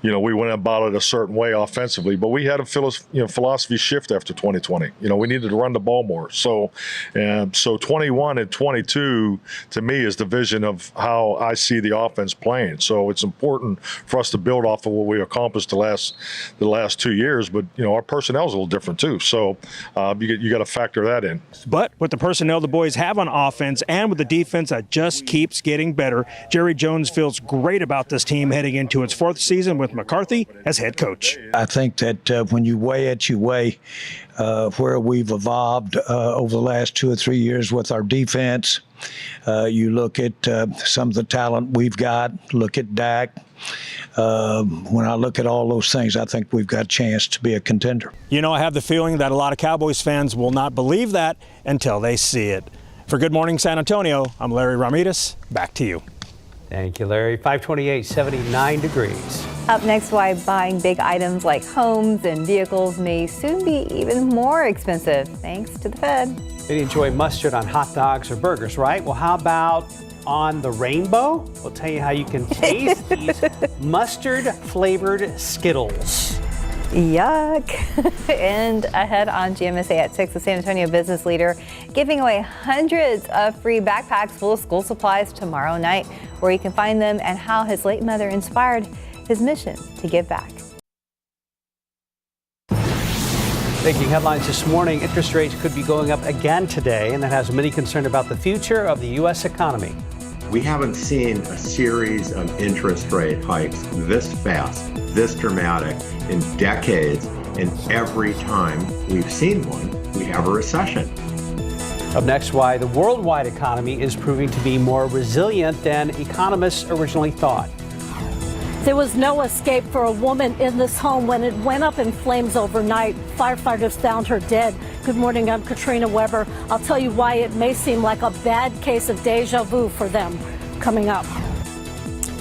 we went about it a certain way offensively, but we had a philosophy shift after 2020. We needed to run the ball more. So 21 and 22 to me is the vision of how I see the offense playing. So it's important for us to build off of what we accomplished the last 2 years. But our personnel is a little different too. So you got to factor that in. But with the personnel the boys have on offense and with the defense that just keeps getting better, Jerry Jones feels great about this team heading into its 4th season with McCarthy as head coach. I think that when you weigh it, you weigh where we've evolved over the last 2 or 3 years with our defense. You look at some of the talent we've got, look at Dak. When I look at all those things, I think we've got a chance to be a contender. I have the feeling that a lot of Cowboys fans will not believe that until they see it. For Good Morning San Antonio, I'm Larry Ramirez. Back to you. Thank you, Larry. 528, 79 degrees. Up next, why buying big items like homes and vehicles may soon be even more expensive thanks to the Fed. They enjoy mustard on hot dogs or burgers, right? Well, how about on the rainbow? We'll tell you how you can taste these mustard-flavored Skittles. Yuck. And ahead on GMSA at 6, the San Antonio business leader giving away hundreds of free backpacks full of school supplies tomorrow night, where you can find them and how his late mother inspired his mission to give back. Making headlines this morning, interest rates could be going up again today, and that has many concerned about the future of the U.S. economy. We haven't seen a series of interest rate hikes this fast, this dramatic in decades, and every time we've seen one, we have a recession. Up next, why the worldwide economy is proving to be more resilient than economists originally thought. There was no escape for a woman in this home when it went up in flames overnight. Firefighters found her dead. Good morning, I'm Katrina Weber. I'll tell you why it may seem like a bad case of deja vu for them. Coming up.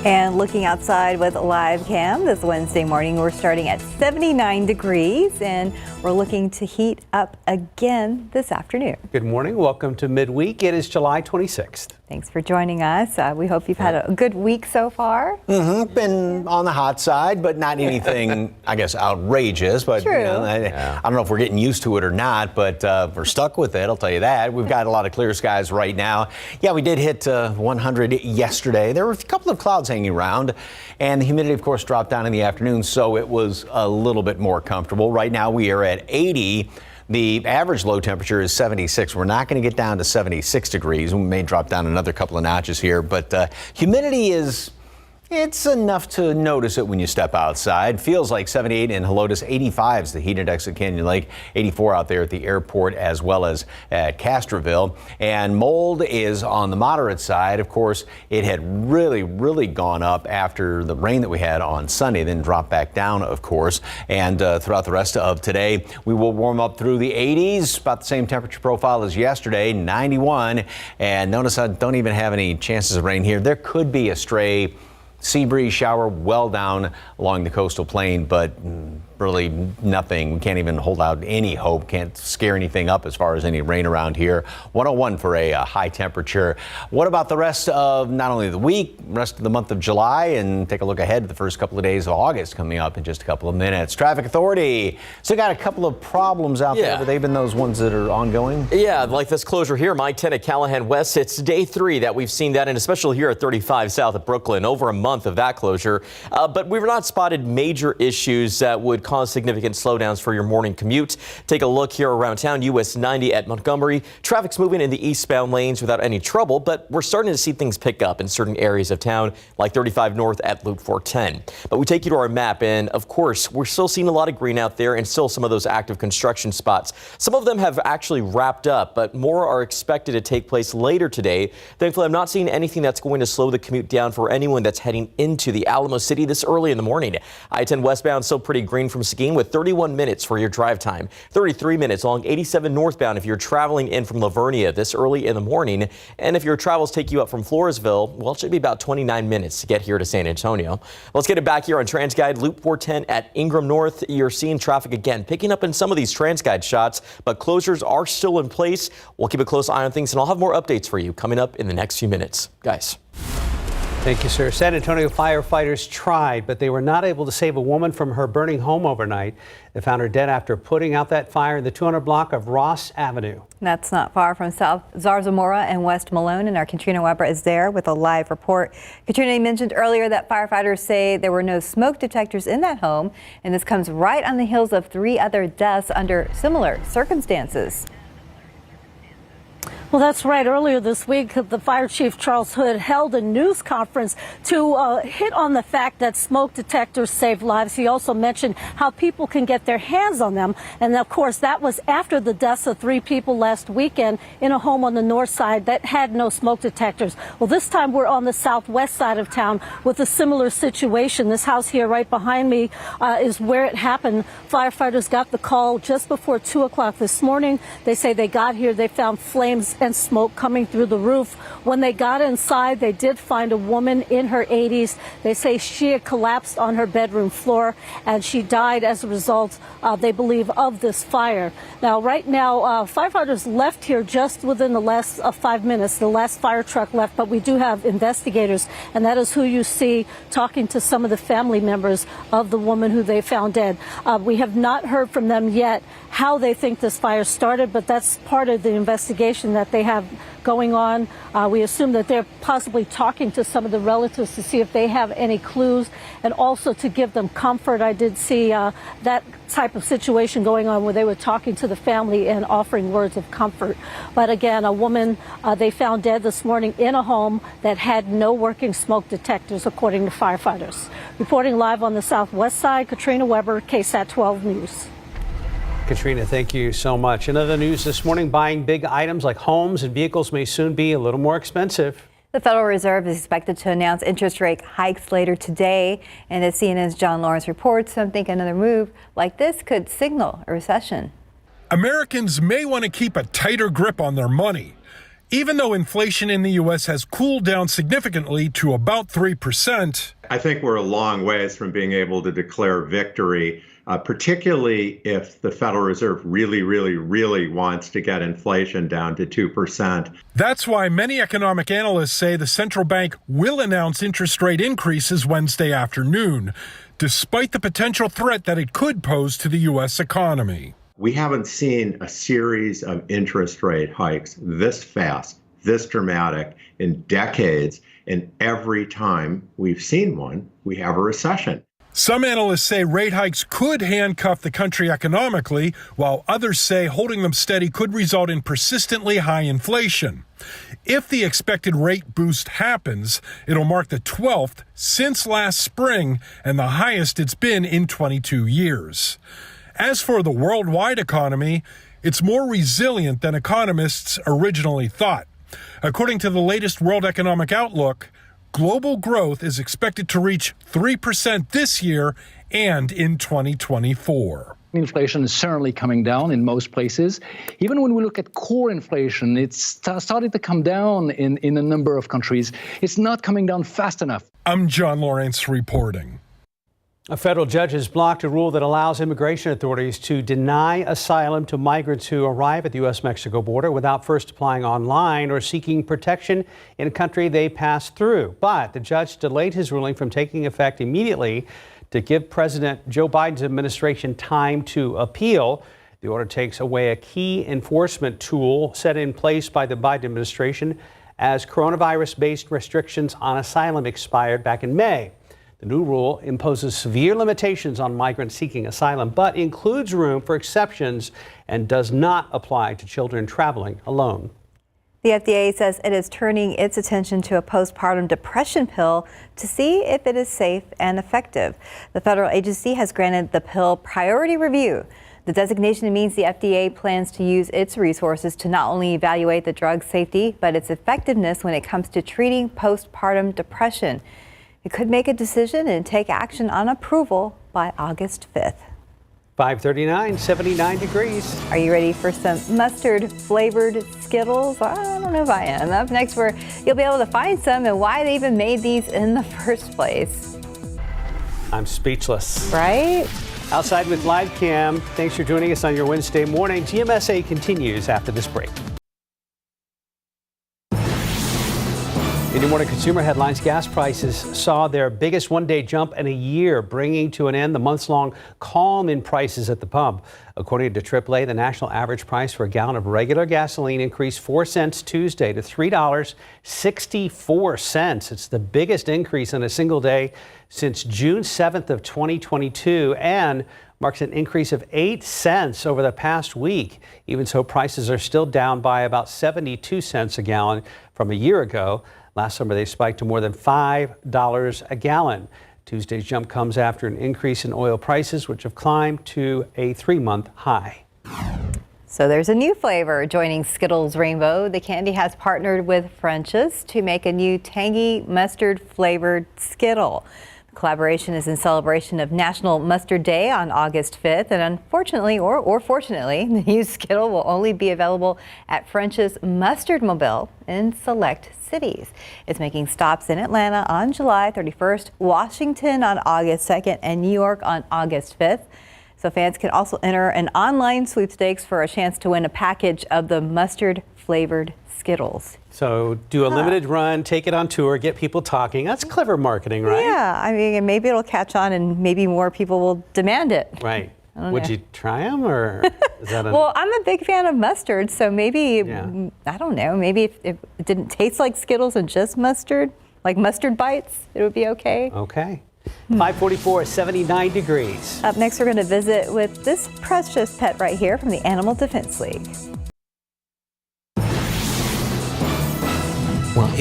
And looking outside with live cam this Wednesday morning, we're starting at 79 degrees and we're looking to heat up again this afternoon. Good morning. Welcome to midweek. It is July 26th. Thanks for joining us. We hope you've had a good week so far. Been on the hot side, but not anything, I guess, outrageous. But True. I don't know if we're getting used to it or not, but we're stuck with it, I'll tell you that. We've got a lot of clear skies right now. Yeah, we did hit 100 yesterday. There were a couple of clouds hanging around, and the humidity, of course, dropped down in the afternoon, so it was a little bit more comfortable. Right now, we are at 80. The average low temperature is 76. We're not going to get down to 76 degrees. We may drop down another couple of notches here, but humidity is... It's enough to notice it when you step outside. Feels like 78 in Helotes, 85 is the heat index at Canyon Lake, 84 out there at the airport as well as at Castroville. And mold is on the moderate side. Of course, it had really gone up after the rain that we had on Sunday, then dropped back down, of course. And throughout the rest of today, we will warm up through the 80s, about the same temperature profile as yesterday, 91. And notice I don't even have any chances of rain here. There could be a stray sea breeze shower well down along the coastal plain, but really nothing. We can't even hold out any hope. Can't scare anything up as far as any rain around here. 101 for a high temperature. What about the rest of not only the week, rest of the month of July, and take a look ahead to the first couple of days of August coming up in just a couple of minutes. Traffic Authority. So got a couple of problems out there, but they've been those ones that are ongoing. Yeah, like this closure here, I-10 at Callahan West. It's day 3 that we've seen that, and especially here at 35 south of Brooklyn, over a month of that closure. But we've not spotted major issues that would would cause significant slowdowns for your morning commute. Take a look here around town. US 90 at Montgomery. Traffic's moving in the eastbound lanes without any trouble, but we're starting to see things pick up in certain areas of town, like 35 north at Loop 410. But we take you to our map, and of course, we're still seeing a lot of green out there and still some of those active construction spots. Some of them have actually wrapped up, but more are expected to take place later today. Thankfully, I'm not seeing anything that's going to slow the commute down for anyone that's heading into the Alamo City this early in the morning. I-10 westbound still pretty green from Seguin with 31 minutes for your drive time. 33 minutes along 87 northbound if you're traveling in from Lavernia this early in the morning. And if your travels take you up from Floresville, well, it should be about 29 minutes to get here to San Antonio. Let's get it back here on TransGuide. Loop 410 at Ingram North. You're seeing traffic again picking up in some of these TransGuide shots, but closures are still in place. We'll keep a close eye on things, and I'll have more updates for you coming up in the next few minutes. Guys. Thank you, sir. San Antonio firefighters tried, but they were not able to save a woman from her burning home overnight. They found her dead after putting out that fire in the 200 block of Ross Avenue. That's not far from South Zarzamora and West Malone, and our Katrina Weber is there with a live report. Katrina, you mentioned earlier that firefighters say there were no smoke detectors in that home, and this comes right on the heels of 3 other deaths under similar circumstances. Well, that's right. Earlier this week, the fire chief, Charles Hood, held a news conference to hit on the fact that smoke detectors save lives. He also mentioned how people can get their hands on them. And of course, that was after the deaths of 3 people last weekend in a home on the north side that had no smoke detectors. Well, this time we're on the southwest side of town with a similar situation. This house here right behind me is where it happened. Firefighters got the call just before 2 o'clock this morning. They say they got here, they found flames and smoke coming through the roof. When they got inside, they did find a woman in her 80s. They say she had collapsed on her bedroom floor and she died as a result, they believe, of this fire. Now, right now, firefighters left here just within the last 5 minutes. The last fire truck left, but we do have investigators, and that is who you see talking to some of the family members of the woman who they found dead. We have not heard from them yet how they think this fire started, but that's part of the investigation that they have going on. We assume that they're possibly talking to some of the relatives to see if they have any clues and also to give them comfort. I did see that type of situation going on where they were talking to the family and offering words of comfort. But again, a woman they found dead this morning in a home that had no working smoke detectors, according to firefighters. Reporting live on the southwest side, Katrina Weber, KSAT 12 News. Katrina, thank you so much. In other news this morning, buying big items like homes and vehicles may soon be a little more expensive. The Federal Reserve is expected to announce interest rate hikes later today. And as CNN's John Lawrence reports, some think another move like this could signal a recession. Americans may want to keep a tighter grip on their money. Even though inflation in the U.S. has cooled down significantly to about 3%. I think we're a long ways from being able to declare victory, particularly if the Federal Reserve really wants to get inflation down to 2%. That's why many economic analysts say the central bank will announce interest rate increases Wednesday afternoon, despite the potential threat that it could pose to the U.S. economy. We haven't seen a series of interest rate hikes this fast, this dramatic in decades, and every time we've seen one, we have a recession. Some analysts say rate hikes could handcuff the country economically, while others say holding them steady could result in persistently high inflation. If the expected rate boost happens, it'll mark the 12th since last spring and the highest it's been in 22 years. As for the worldwide economy, it's more resilient than economists originally thought. According to the latest World Economic Outlook, global growth is expected to reach 3% this year and in 2024. Inflation is certainly coming down in most places. Even when we look at core inflation, it's started to come down in a number of countries. It's not coming down fast enough. I'm John Lawrence reporting. A federal judge has blocked a rule that allows immigration authorities to deny asylum to migrants who arrive at the U.S.-Mexico border without first applying online or seeking protection in a country they pass through. But the judge delayed his ruling from taking effect immediately to give President Joe Biden's administration time to appeal. The order takes away a key enforcement tool set in place by the Biden administration as coronavirus-based restrictions on asylum expired back in May. The new rule imposes severe limitations on migrants seeking asylum, but includes room for exceptions and does not apply to children traveling alone. The FDA says it is turning its attention to a postpartum depression pill to see if it is safe and effective. The federal agency has granted the pill priority review. The designation means the FDA plans to use its resources to not only evaluate the drug's safety, but its effectiveness when it comes to treating postpartum depression. It could make a decision and take action on approval by August 5th. 539, 79 degrees. Are you ready for some mustard-flavored Skittles? I don't know if I am. Up next, you'll be able to find some and why they even made these in the first place. I'm speechless. Right? Outside with Live Cam. Thanks for joining us on your Wednesday morning. GMSA continues after this break. In your morning consumer headlines, gas prices saw their biggest one-day jump in a year, bringing to an end the months-long calm in prices at the pump. According to AAA, the national average price for a gallon of regular gasoline increased 4 cents Tuesday to $3.64. It's the biggest increase in a single day since June 7th of 2022 and marks an increase of 8 cents over the past week. Even so, prices are still down by about 72 cents a gallon from a year ago. Last summer, they spiked to more than $5 a gallon. Tuesday's jump comes after an increase in oil prices, which have climbed to a 3-month high. So there's a new flavor joining Skittles Rainbow. The candy has partnered with French's to make a new tangy mustard flavored Skittle. The collaboration is in celebration of National Mustard Day on August 5th. And unfortunately, or fortunately, the new Skittle will only be available at French's Mustard Mobile in select cities. It's making stops in Atlanta on July 31st, Washington on August 2nd, and New York on August 5th. So fans can also enter an online sweepstakes for a chance to win a package of the mustard-flavored Skittles. So do a limited run, take it on tour, get people talking. That's clever marketing, right? Yeah, I mean, maybe it'll catch on and maybe more people will demand it. Right. Would you try them, or is that Well, I'm a big fan of mustard, so maybe, I don't know, maybe if it didn't taste like Skittles and just mustard, like mustard bites, it would be okay. Okay. 544, 79 degrees. Up next, we're going to visit with this precious pet right here from the Animal Defense League. Well,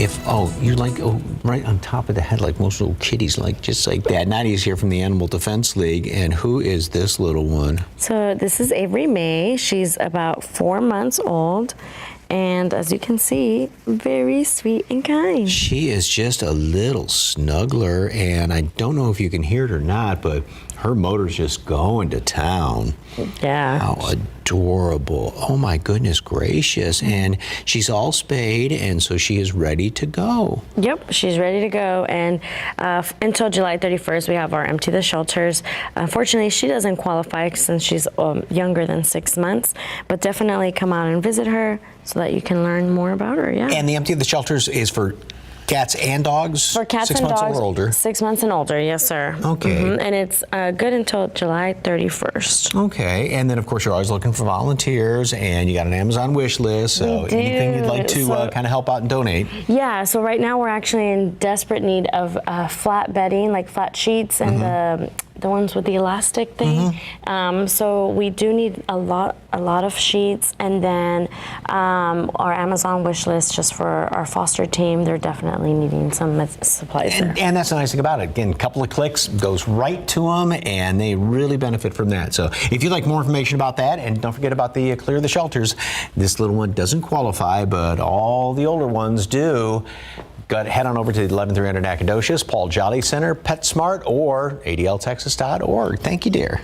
you're like, right on top of the head, like most little kitties, like just like that. Nadia's here from the Animal Defense League, and who is this little one? So this is Avery May. She's about 4 months old, and as you can see, very sweet and kind. She is just a little snuggler, and I don't know if you can hear it or not, but her motor's just going to town. Yeah. How adorable. Oh my goodness gracious. And she's all spayed, and so she is ready to go. Yep, she's ready to go. And until July 31st, we have our Empty the Shelters. Unfortunately, she doesn't qualify since she's younger than 6 months, but definitely come out and visit her so that you can learn more about her. Yeah. And the Empty the Shelters is for cats and dogs? For cats 6 and months dogs, or older? 6 months and older, yes, sir. Okay. And it's good until July 31st. Okay, and then of course you're always looking for volunteers, and you got an Amazon wish list, so anything you'd like to kind of help out and donate. Yeah, so right now we're actually in desperate need of flat bedding, like flat sheets, and the ones with the elastic thing. So we do need a lot of sheets, and then our Amazon wish list just for our foster team. They're definitely needing some supplies. And that's the nice thing about it. Again, a couple of clicks goes right to them, and they really benefit from that. So if you'd like more information about that, and don't forget about the Clear the Shelters, this little one doesn't qualify, but all the older ones do. Head on over to the 11300 Nacogdoches, Paul Jolly Center, PetSmart, or adltexas.org. Thank you, dear.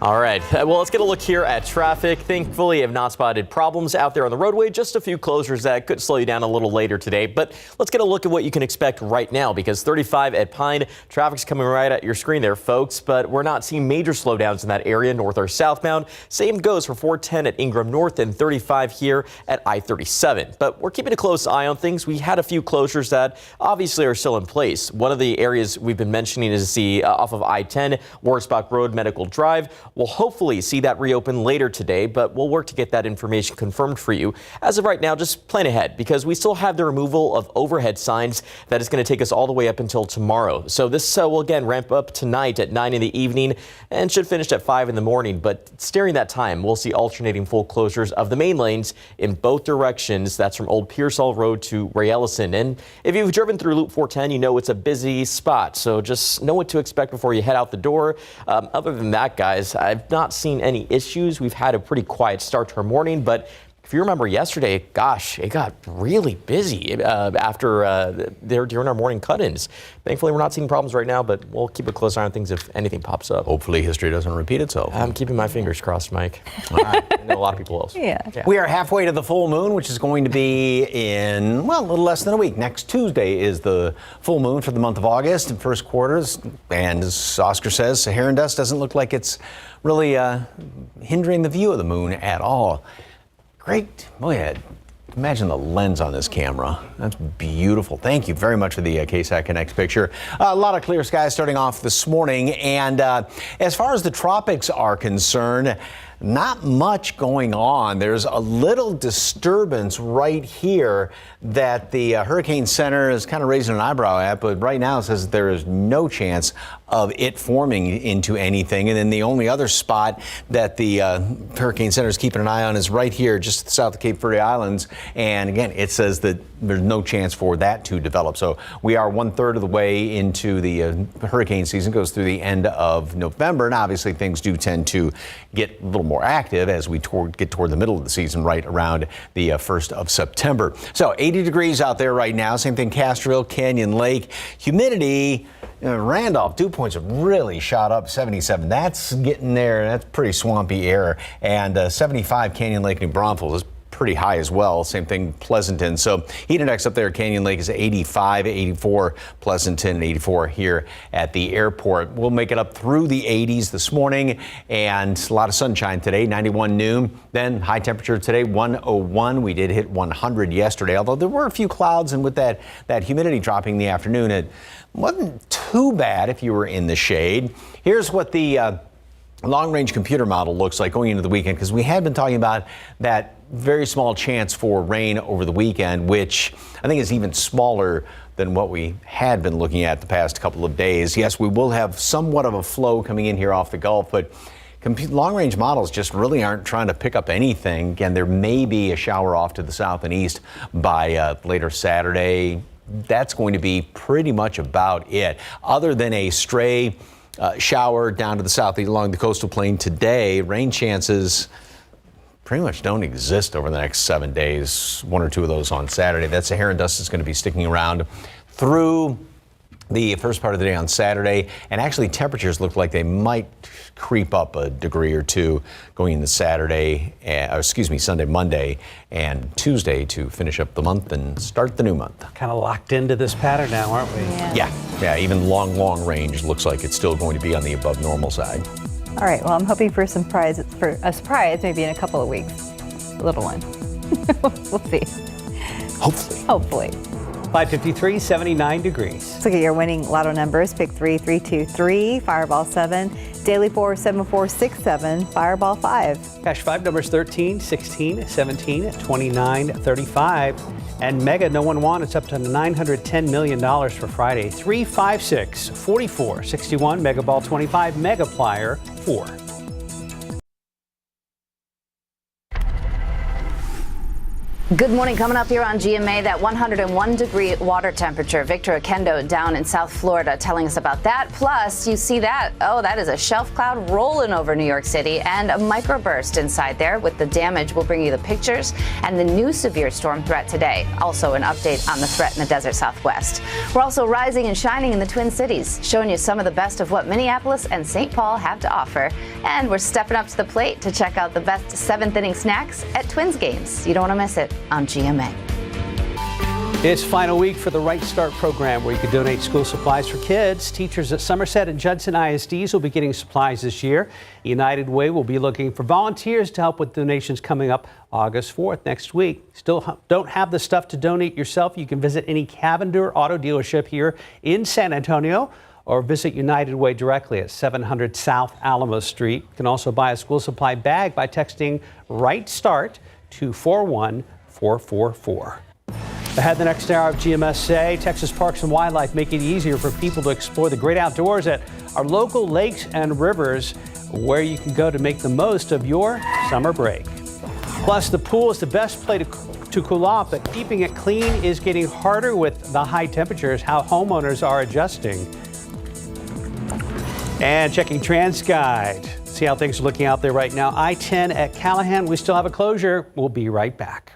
All right, well, let's get a look here at traffic. Thankfully, have not spotted problems out there on the roadway, just a few closures that could slow you down a little later today. But let's get a look at what you can expect right now, because 35 at Pine, traffic's coming right at your screen there, folks, but we're not seeing major slowdowns in that area, north or southbound. Same goes for 410 at Ingram North and 35 here at I-37. But we're keeping a close eye on things. We had a few closures that obviously are still in place. One of the areas we've been mentioning is the off of I-10, Warspach Road, Medical Drive. We'll hopefully see that reopen later today, but we'll work to get that information confirmed for you. As of right now, just plan ahead because we still have the removal of overhead signs that is going to take us all the way up until tomorrow. So this will again ramp up tonight at 9 in the evening and should finish at 5 in the morning. But during that time, we'll see alternating full closures of the main lanes in both directions. That's from Old Pearsall Road to Ray Ellison. And if you've driven through Loop 410, you know it's a busy spot. So just know what to expect before you head out the door. Other than that, guys, I've not seen any issues. We've had a pretty quiet start to our morning, but if you remember yesterday, gosh, it got really busy after during our morning cut-ins. Thankfully, we're not seeing problems right now, but we'll keep a close eye on things if anything pops up. Hopefully history doesn't repeat itself. I'm keeping my fingers crossed, Mike. All right. I know a lot of people else. Yeah. We are halfway to the full moon, which is going to be in, well, a little less than a week. Next Tuesday is the full moon for the month of August and first quarters. And as Oscar says, Saharan dust doesn't look like it's really hindering the view of the moon at all. Great. Go ahead. Imagine the lens on this camera. That's beautiful. Thank you very much for the KSAT Connect picture. A lot of clear skies starting off this morning. And as far as the tropics are concerned, not much going on. There's a little disturbance right here that the Hurricane Center is kind of raising an eyebrow at, but right now it says that there is no chance of it forming into anything. And then the only other spot that the Hurricane Center is keeping an eye on is right here, just south of Cape Verde Islands. And again, it says that there's no chance for that to develop. So we are 1/3 of the way into the hurricane season, goes through the end of November. And obviously things do tend to get a little more active as we get toward the middle of the season, right around the 1st of September. So 80 degrees out there right now. Same thing, Castroville, Canyon Lake. Humidity, Randolph, dew points have really shot up, 77. That's getting there. That's pretty swampy air. And 75 Canyon Lake, New Braunfels is pretty high as well. Same thing, Pleasanton. So heat index up there at Canyon Lake is 85, 84 Pleasanton, and 84 here at the airport. We'll make it up through the 80s this morning and a lot of sunshine today, 91 noon. Then high temperature today, 101. We did hit 100 yesterday, although there were a few clouds, and with that humidity dropping in the afternoon, it wasn't too bad if you were in the shade. Here's what the long-range computer model looks like going into the weekend, because we had been talking about that very small chance for rain over the weekend, which I think is even smaller than what we had been looking at the past couple of days. Yes, we will have somewhat of a flow coming in here off the Gulf, but long-range models just really aren't trying to pick up anything. Again, there may be a shower off to the south and east by later Saturday. That's going to be pretty much about it. Other than a stray shower down to the south along the coastal plain today, rain chances pretty much don't exist over the next 7 days. 1 or 2 of those on Saturday. That Saharan dust is going to be sticking around through the first part of the day on Saturday, and actually temperatures look like they might creep up a degree or two going into Sunday, Monday, and Tuesday to finish up the month and start the new month. Kind of locked into this pattern now, aren't we? Yeah, even long range looks like it's still going to be on the above normal side. All right, well, I'm hoping for a surprise maybe in a couple of weeks. A little one. We'll see. Hopefully. 5:53, 79 degrees. Let's look at your winning lotto numbers. Pick 3323, Fireball 7, Daily 4, 7467, Fireball 5. Cash 5 numbers 13, 16, 17, 29, 35. And Mega No One Won, it's up to $910 million for Friday. 3, 5, 6, 44, 61, Mega Ball 25, Mega Plier 4. Good morning. Coming up here on GMA, that 101-degree water temperature. Victor Oquendo down in South Florida telling us about that. Plus, you see that. Oh, that is a shelf cloud rolling over New York City and a microburst inside there with the damage. We'll bring you the pictures and the new severe storm threat today. Also, an update on the threat in the desert Southwest. We're also rising and shining in the Twin Cities, showing you some of the best of what Minneapolis and St. Paul have to offer. And we're stepping up to the plate to check out the best seventh-inning snacks at Twins games. You don't want to miss it on GMA. It's final week for the Right Start program, where you can donate school supplies for kids. Teachers at Somerset and Judson ISDs will be getting supplies this year. United Way will be looking for volunteers to help with donations coming up August 4th next week. Still don't have the stuff to donate yourself? You can visit any Cavender auto dealership here in San Antonio, or visit United Way directly at 700 South Alamo Street. You can also buy a school supply bag by texting Right Start to 41444. Ahead the next hour of GMSA, Texas Parks and Wildlife make it easier for people to explore the great outdoors at our local lakes and rivers, where you can go to make the most of your summer break. Plus, the pool is the best place to cool off, but keeping it clean is getting harder with the high temperatures, how homeowners are adjusting. And checking TransGuide. See how things are looking out there right now. I-10 at Callahan, we still have a closure. We'll be right back.